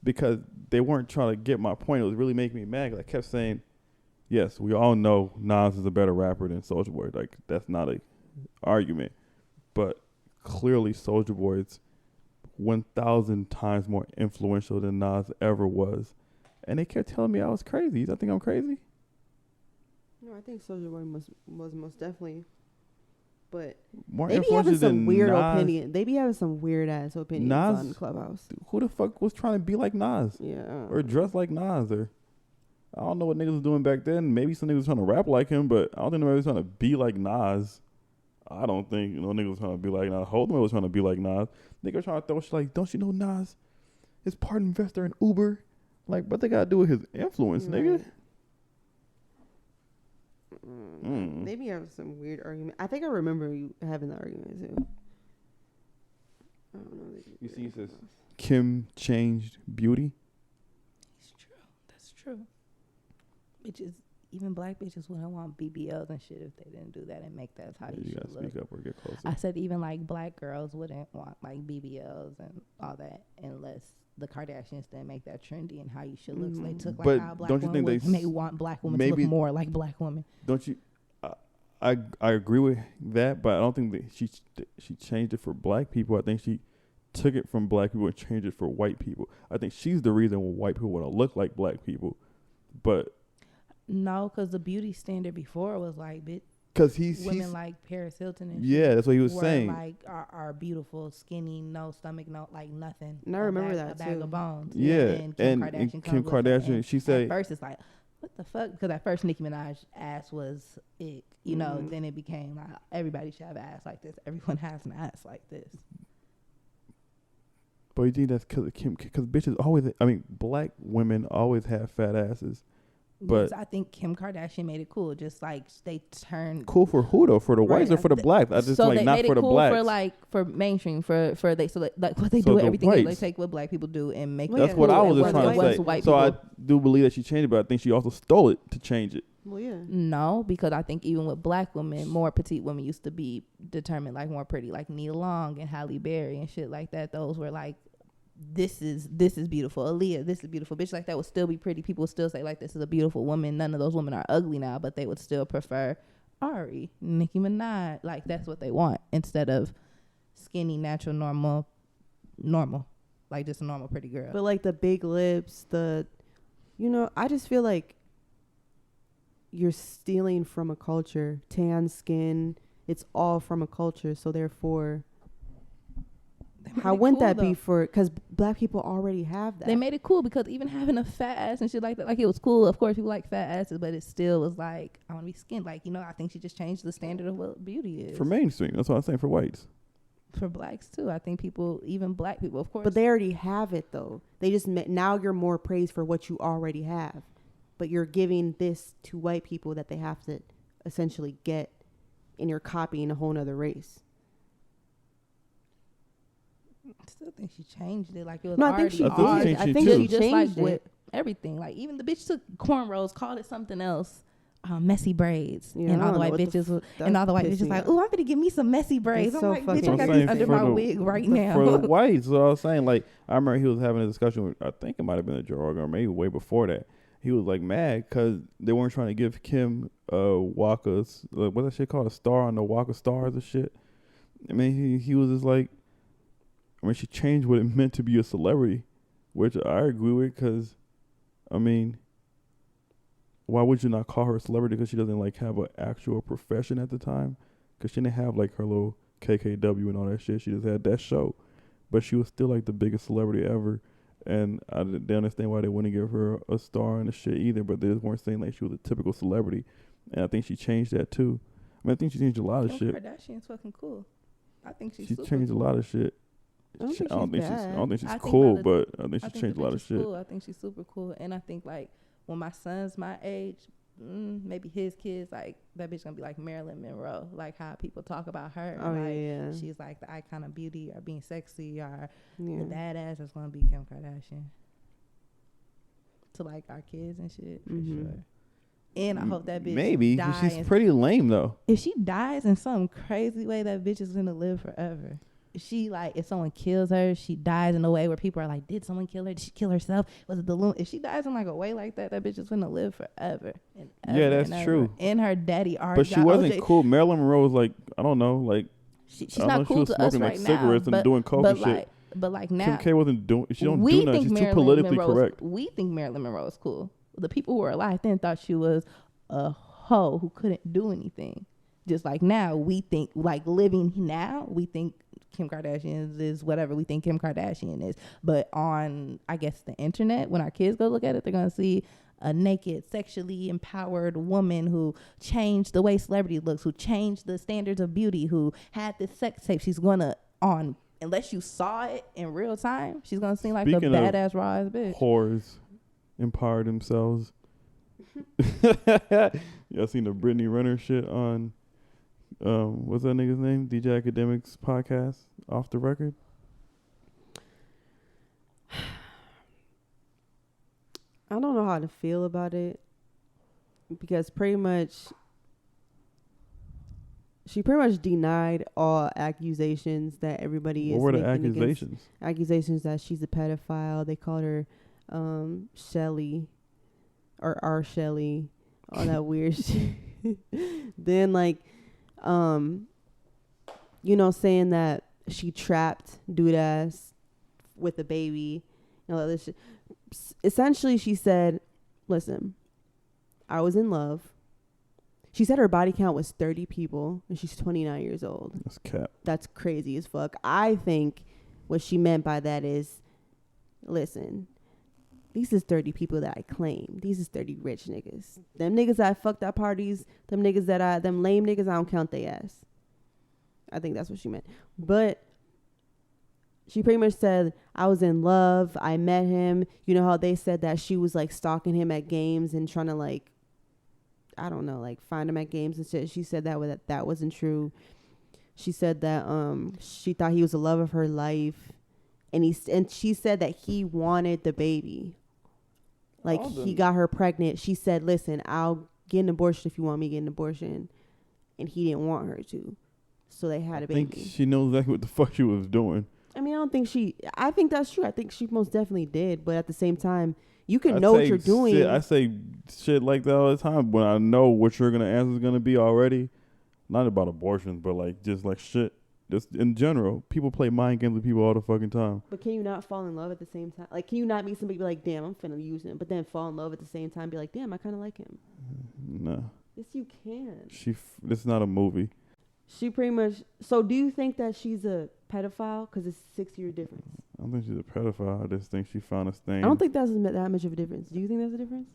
because they weren't trying to get my point. It was really making me mad. I kept saying, yes, we all know Nas is a better rapper than Soulja Boy. Like, that's not a argument. But clearly Soulja Boy is 1,000 times more influential than Nas ever was. And they kept telling me I was crazy. I think I'm crazy? No, I think Soulja Boy was most definitely. But more they be having some weird Nas. opinion. They be having some weird ass opinions on Clubhouse. Who the fuck was trying to be like Nas? Yeah. Or dress like Nas? Or I don't know what niggas was doing back then. Maybe some niggas was trying to rap like him, but I don't think nobody was trying to be like Nas. I don't think niggas was trying to be like Nas. Holden was trying to be like Nas. Niggas trying to throw shit like, don't you know Nas is part investor in Uber? Like, what they got to do with his influence, nigga? They be having some weird argument. I think I remember you having that argument too. I don't know. You see, he says Kim changed beauty. It's true. That's true. Bitches, even black bitches wouldn't want BBLs and shit if they didn't do that and make that how you should look. Speak up or get closer. I said even like black girls wouldn't want like BBLs and all that unless the Kardashians didn't make that trendy and how you should look. So they took like But how black don't you women think they want black women to look more like black women. Don't you? I agree with that, but I don't think that she changed it for black people. I think she took it from black people and changed it for white people. I think she's the reason why white people want to look like black people. But no, because the beauty standard before was like, because women like Paris Hilton and that's what he was saying. Like are beautiful, skinny, no stomach, no like nothing. And I remember that a bag of bones. Yeah, and Kim Kardashian, she said at first it's like, what the fuck? Because at first Nicki Minaj's ass was ick, you know. Then it became like everybody should have an ass like this. Everyone has an ass like this. But you think that's because of Kim? Because bitches always, I mean, black women always have fat asses. But yes, I think Kim Kardashian made it cool. Just like they turned cool for who though? For the whites or for the blacks? I just so like they not made for it the cool blacks. For mainstream for they so like what they So do the everything whites. They take what black people do and make That's it what cool. I was just And trying to once say. white So I people, do believe that she changed it, but I think she also stole it to change it. Well, yeah. no, because I think even with black women, more petite women used to be determined like more pretty, like Nia Long and Halle Berry and shit like that. Those were like, this is beautiful. Aaliyah, this is beautiful. Bitch like that would still be pretty. People would still say like, this is a beautiful woman. None of those women are ugly now, but they would still prefer Ari, Nicki Minaj. Like that's what they want instead of skinny, natural, normal, like just a normal pretty girl. But like the big lips, I just feel like you're stealing from a culture. Tan skin, it's all from a culture. So therefore, how wouldn't that be for? Because black people already have that. They made it cool because even having a fat ass and shit like that, like it was cool. Of course, people like fat asses, but it still was like, I want to be skinned. Like, I think she just changed the standard of what beauty is. For mainstream, that's what I'm saying for whites. for blacks too. I think people, even black people, of course. But they already have it though. They just now you're more praised for what you already have, but you're giving this to white people that they have to essentially get, and you're copying a whole nother race. I still think she changed it. Like it was No, already I think she did. changed I it think too. she just like changed with it. everything. Like even the bitch took cornrows, called it something else. Messy braids, Yeah, and I all the don't white know what the bitches, that and all the white pissed bitches me like, off. oh, I'm gonna get me some messy braids. It's I'm so like, bitch, fucking I got I'm saying these under for my the- wig right now. For the whites, so I was saying, like, I remember he was having a discussion with, I think it might have been a Joe Rogan, or maybe way before that. He was like mad because they weren't trying to give Kim Waka's, what's that shit called, a star on the Waka Stars or shit. I mean, he was just like, I mean, she changed what it meant to be a celebrity, which I agree with because, I mean, why would you not call her a celebrity? Because she doesn't like have an actual profession at the time. Because she didn't have like her little KKW and all that shit. She just had that show, but she was still like the biggest celebrity ever. And I didn't understand why they wouldn't give her a star and the shit either. But they just weren't saying like she was a typical celebrity. And I think she changed that too. I mean, I think she changed a lot of Kim shit. Kardashian's fucking cool. I think she's She super changed cool. a lot of shit. I don't think I don't think she's bad. I think I think cool, by but I think she I think changed a the lot bitch of is shit. cool. I think she's super cool, and I think like when my son's my age, maybe his kids, like that bitch gonna be like Marilyn Monroe, like how people talk about her. Oh like, yeah. she's like the icon of beauty or being sexy or Yeah. the badass that's gonna be Kim Kardashian to like our kids and shit for sure. And I hope that bitch Maybe dies. she's pretty lame though. If she dies in some crazy way, that bitch is gonna live forever. If someone kills her, she dies in a way where people are like, did someone kill her? Did she kill herself? Was it the loon? If she dies in like a way like that, that bitch is gonna live forever. And Yeah, ever that's and ever. true. And her daddy But she wasn't cool. Marilyn Monroe was like, I don't know, like She's I don't know, not she cool was to us smoking like right cigarettes now. and doing coke and shit. But like Kim now, K wasn't doing. She don't we do nothing. think She's too Marilyn politically Monroe's- correct. We think Marilyn Monroe is cool. The people who were alive then thought she was a hoe who couldn't do anything. Just like now, we think, like living now, we think Kim Kardashian is whatever we think Kim Kardashian is. But on, I guess, the internet, when our kids go look at it, they're going to see a naked, sexually empowered woman who changed the way celebrity looks, who changed the standards of beauty, who had this sex tape. She's going to, unless you saw it in real time, she's going to seem like Speaking a of badass raw ass bitch. Whores empower themselves. Y'all seen the Brittany Renner shit on what's that nigga's name? DJ Akademiks podcast, Off the Record. I don't know how to feel about it because she pretty much denied all accusations that everybody is What were the making against- accusations? accusations that she's a pedophile. They called her Shelly or R. Shelly, all that weird shit. Then saying that she trapped dude ass with a baby, all that shit. Essentially, she said, "Listen, I was in love." She said her body count was 30 people, and she's 29 years old. That's cap. That's crazy as fuck. I think what she meant by that is, listen, these is 30 people that I claim. These is 30 rich niggas. Them niggas that I fucked at parties, them lame niggas, I don't count they ass. I think that's what she meant. But she pretty much said, I was in love. I met him. You know how they said that she was like stalking him at games and trying to like, I don't know, like find him at games and shit. She said that wasn't true. She said that she thought he was the love of her life. And she said that he wanted the baby. Like he got her pregnant. She said, listen, I'll get an abortion if you want me to get an abortion. And he didn't want her to. So they had a baby. I think she knows exactly what the fuck she was doing. I mean, I think that's true. I think she most definitely did. But at the same time, you can know what you're doing. I say shit like that all the time when I know what you're going to answer is going to be already. Not about abortions, but like just like shit. Just in general, people play mind games with people all the fucking time. But can you not fall in love at the same time? Like, can you not meet somebody and be like, damn, I'm finna use him, but then fall in love at the same time, be like, damn, I kind of like him? No. Yes, you can. This is not a movie. She pretty much. So, do you think that she's a pedophile? Because it's 6-year difference. I don't think she's a pedophile. I just think she found a stain. I don't think that's that much of a difference. Do you think there's a difference?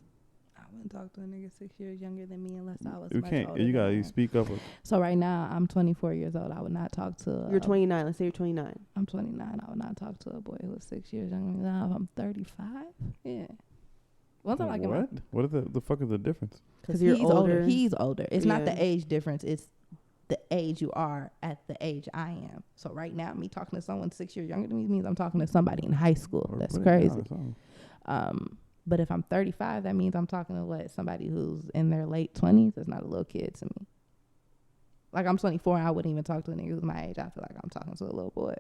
I wouldn't talk to a nigga 6 years younger than me unless I was You much can't. older You gotta than speak up. So right now, I'm 24 years old. I would not talk to... You're 29. Let's say you're 29. I'm 29. I would not talk to a boy who is 6 years younger than me. Now, if I'm 35, yeah. Once I'm like... What? What is the fuck is the difference? Because you're older. He's older. It's not Yeah. the age difference. It's the age you are at the age I am. So right now, me talking to someone 6 years younger than me means I'm talking to somebody in high school. Or That's put it down crazy. or something. But if I'm 35, that means I'm talking to somebody who's in their late 20s. That's not a little kid to me. Like, I'm 24 and I wouldn't even talk to a nigga who's my age. I feel like I'm talking to a little boy.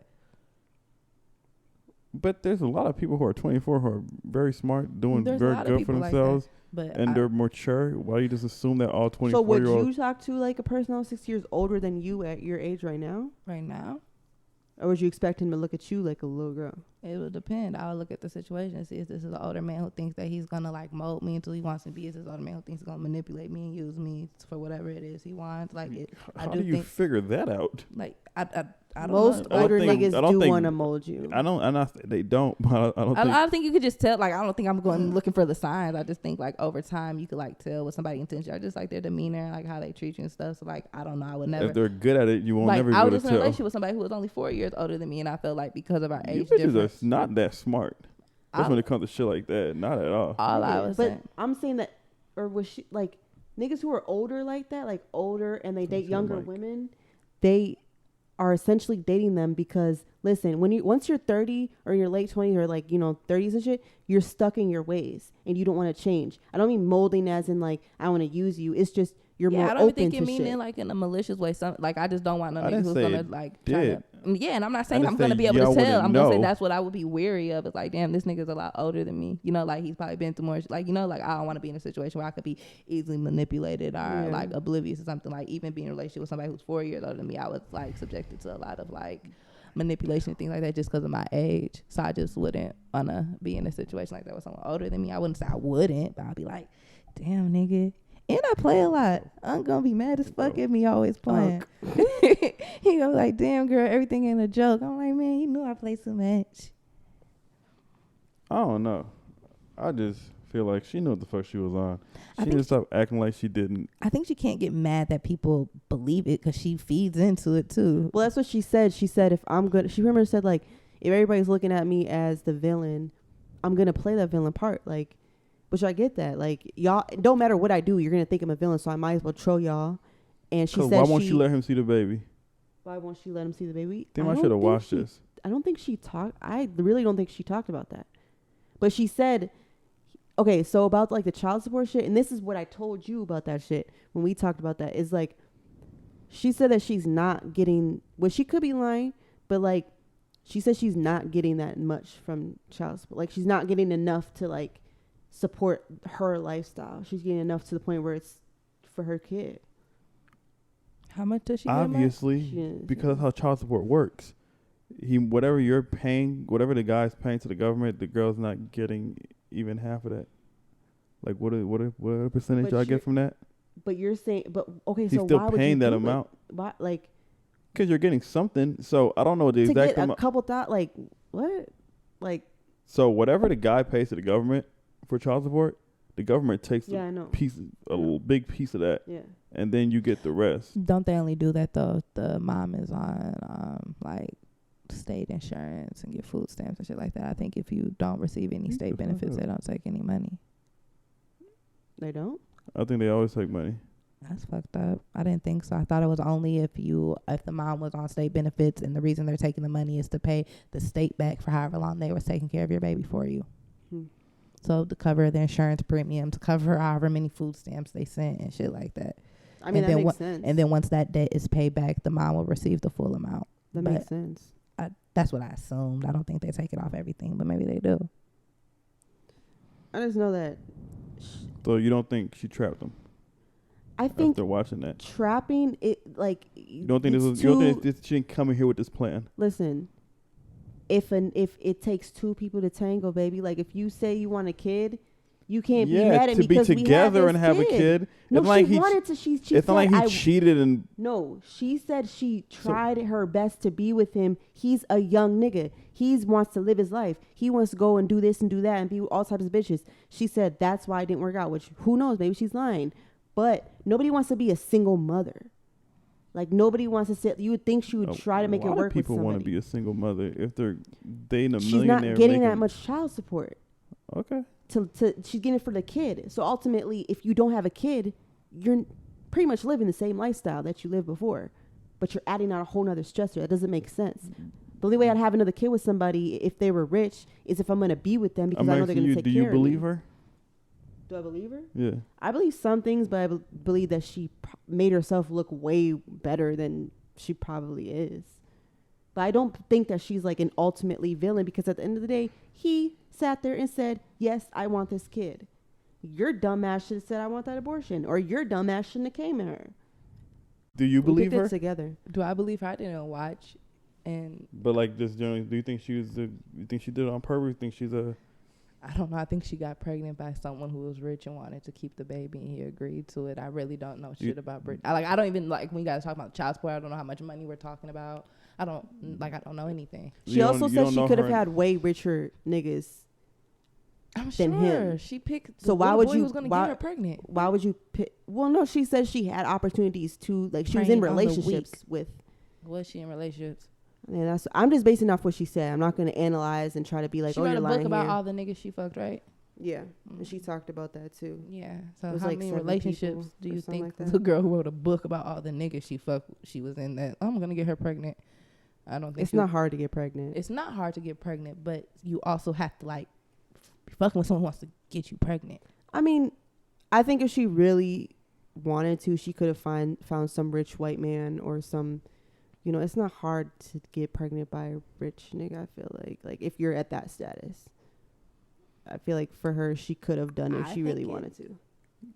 But there's a lot of people who are 24 who are very smart, doing There's a very lot of good for people like themselves, But and they're mature. Why do you just assume that all 24 So would year olds? you talk to like a person who's 6 years older than you at your age right now? right now, Or would you expect him to look at you like a little girl? it would depend. I would look at the situation and see if this is an older man who thinks that he's going to like mold me until he wants to be. Is this older man who thinks he's going to manipulate me and use me for whatever it is he wants? Like, How do you think, figure that out? like, I don't Most know. older think- niggas I don't do think- want to mold you. They don't. But I don't I think. don't think you could just tell. Like, I don't think I'm going looking for the signs. I just think like over time you could like tell what somebody's intention, or just like their demeanor, like how they treat you and stuff. So like, I don't know. I would never. If they're good at it, you won't Like, never be I was able just to in a tell. relationship with somebody who was only 4 years older than me, and I felt like because of our You age bitches difference, are not that smart. That's when it comes to shit like that. Not at all. all I Yeah, was but saying. I'm saying that, or was she like niggas who are older like that, like older, and they date That's younger like- women? They are essentially dating them because listen, once you're 30 or in your late 20s or like 30s and shit, you're stuck in your ways and you don't want to change. I don't mean molding as in like I want to use you. It's just you're more I don't open think to you mean shit. it like in a malicious way. Some like I just don't want no I nigga didn't who's say gonna it like try did. to. Yeah, and I'm not saying didn't I'm gonna say be able y'all to tell. wouldn't I'm gonna say know. that's what I would be weary of. It's like, damn, this nigga's a lot older than me. Like he's probably been through more. Like like I don't want to be in a situation where I could be easily manipulated or like oblivious or something. Like even being in a relationship with somebody who's 4 years older than me, I was like subjected to a lot of like manipulation and things like that just because of my age. So I just wouldn't wanna be in a situation like that with someone older than me. I wouldn't say I wouldn't, but I'd be like, damn, nigga. And I play a lot. I'm gonna be mad as fuck at me always playing. He gonna be like, damn girl, everything ain't a joke. I'm like, man, you knew I played so much. I don't know. I just feel like she knew what the fuck she was on. I She think just stopped acting like she didn't. I think she can't get mad that people believe it because she feeds into it too. Well, that's what she said. She said if I'm good, she remember said like if everybody's looking at me as the villain, I'm gonna play that villain part. Like, which I get that. Like y'all, it don't matter what I do, you're gonna think I'm a villain, so I might as well troll y'all. And she said, why won't she let him see the baby? Why won't she let him see the baby? Think I should have watched this. I don't think she talked. I really don't think she talked about that. But she said, okay, so about like the child support shit, and this is what I told you about that shit when we talked about that, is like, she said that she's not getting, well, she could be lying, but like, she said she's not getting that much from child support. Like, she's not getting enough to like support her lifestyle. She's getting enough to the point where it's for her kid. How much does she get? Obviously, because that's how child support works. Whatever you're paying, whatever the guy's paying to the government, the girl's not getting even half of that. Like, what percentage But y'all you're- get from that? But you're saying, but okay, He's so still why would paying you that do amount. it? Why, like, Because you're getting something. So I don't know the to exact get a amount. couple thought, like what, like So whatever the guy pays to the government for child support, the government takes yeah, I know, a little big piece of that, yeah. and then you get the rest. Don't they only do that though? The mom is on like state insurance and get food stamps and shit like that. I think if you don't receive any state benefits, they don't take any money. They don't. I think they always take money. That's fucked up. I didn't think so. I thought it was only if the mom was on state benefits and the reason they're taking the money is to pay the state back for however long they was taking care of your baby for you. So to cover the insurance premium, to cover however many food stamps they sent and shit like that. I mean, And that then makes sense. And then once that debt is paid back, the mom will receive the full amount. that but makes sense. That's what I assumed. I don't think they take it off everything, but maybe they do. I just know that. So you don't think she trapped them I think after watching that? trapping it, like, You don't think she didn't come in here with this plan? Listen, if it takes two people to tango, baby. Like, if you say you want a kid, you can't be Yeah, mad at to me be because together we and have have a kid. No, It's like she he wanted to. She it's said, not like he cheated and No, she said she tried her best to be with him. He's a young nigga. He wants to live his life. He wants to go and do this and do that and be with all types of bitches. She said that's why it didn't work out, which who knows? Maybe she's lying. But nobody wants to be a single mother. Like, nobody wants to sit. You would think she would try to make it work with somebody. People want to be a single mother if they're dating a She's millionaire. not getting that much child support. Okay. She's getting it for the kid. So ultimately, if you don't have a kid, you're pretty much living the same lifestyle that you lived before, but you're adding on a whole nother stressor. That doesn't make sense. The only way I'd have another kid with somebody if they were rich is if I'm going to be with them because I know they're going to take care of me. Do you believe her? Do I believe her? Yeah. I believe some things, but I believe that she made herself look way better than she probably is. But I don't think that she's like an ultimately villain because at the end of the day, he sat there and said, yes, I want this kid. Your dumbass should have said, I want that abortion. Or your dumbass shouldn't have came at her. Do you believe her? Together. Do I believe her? I didn't watch. But like just generally, do you think you think she did it on purpose? You think she's a... I don't know. I think she got pregnant by someone who was rich and wanted to keep the baby, and he agreed to it. I really don't know shit about Brittany. I don't even like when you guys talk about child support. I don't know how much money we're talking about. I don't know anything. She also said she could have had way richer niggas. I'm than sure him. She picked. So why would you? Was gonna get her pregnant? Why would you pick? Well, no, she said she had opportunities to, like, she was in relationships with. Was she in relationships? Yeah, I'm just basing off what she said. I'm not going to analyze and try to be like, she oh, wrote you're a lying book about here. all the niggas she fucked, right? Yeah, and she talked about that too. Yeah. So how like many relationships do you think the girl who wrote a book about all the niggas she fucked, she was in that? I'm gonna get her pregnant. I don't think it's not hard to get pregnant. It's not hard to get pregnant, but you also have to like be fucking with someone who wants to get you pregnant. I mean, I think if she really wanted to, she could have found some rich white man or some. You know, it's not hard to get pregnant by a rich nigga. I feel like if you're at that status, I feel like for her, she could have done it if she really wanted to.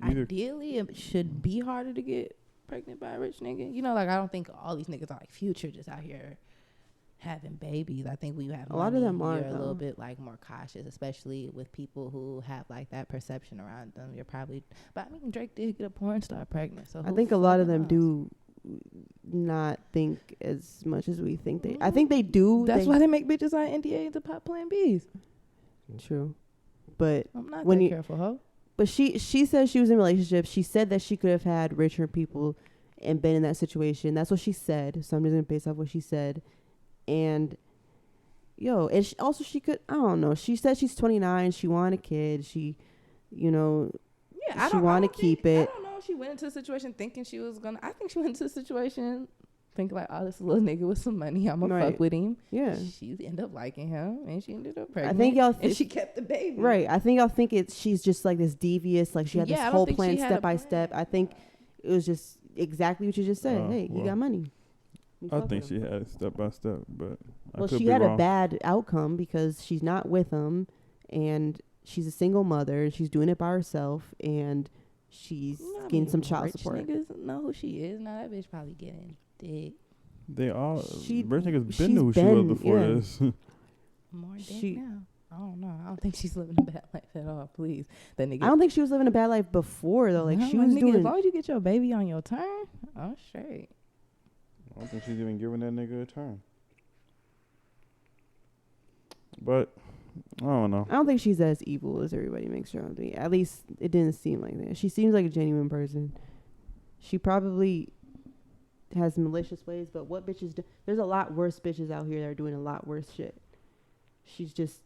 Ideally, it should be harder to get pregnant by a rich nigga. You know, like I don't think all these niggas are like Future just out here having babies. I think we have a lot of them are a little bit like more cautious, especially with people who have like that perception around them. You're probably, but I mean, Drake did get a porn star pregnant, so I think a lot of them do not think as much as we think they. I think they do. That's why they make bitches sign NDAs to pop Plan Bs. True, but I'm not when that careful, ho. But she said she was in relationships. She said that she could have had richer people and been in that situation. That's what she said. So I'm just gonna base off what she said. And and she could. I don't know. She said she's 29. She wanted a kid. She, she wanted to keep it. I don't know. She went into the situation thinking she was gonna. I think she went into the situation thinking like, oh, this little nigga with some money, I'm gonna fuck with him. Yeah. She ended up liking him, and she ended up pregnant. I think y'all and she kept the baby. Right. I think y'all think she's just like this devious. Like she had this whole plan step by step. I think it was just exactly what you just said. Hey, you got money. I think she had it step by step, but she had a bad outcome because she's not with him, and she's a single mother. She's doing it by herself, and she's getting some child support. Niggas know who she is. Now that bitch probably getting dick. They all rich niggas been knew who she was before this. More dick now. I don't know. I don't think she's living a bad life at all. Please, that nigga. I don't think she was living a bad life before though. Like she was doing. As long as you get your baby on your turn, I'm straight. I don't think she's even giving that nigga a turn. But I don't know. I don't think she's as evil as everybody makes her out to be. At least it didn't seem like that. She seems like a genuine person. She probably has malicious ways, but what bitches do? There's a lot worse bitches out here that are doing a lot worse shit. She's just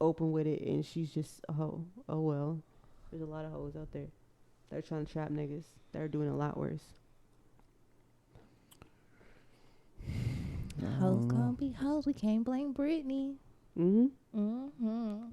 open with it, and she's just a hoe. Oh well. There's a lot of hoes out there that are trying to trap niggas that are doing a lot worse. Hoes gonna be hoes. We can't blame Brittany. Mm-hmm. Mm-hmm.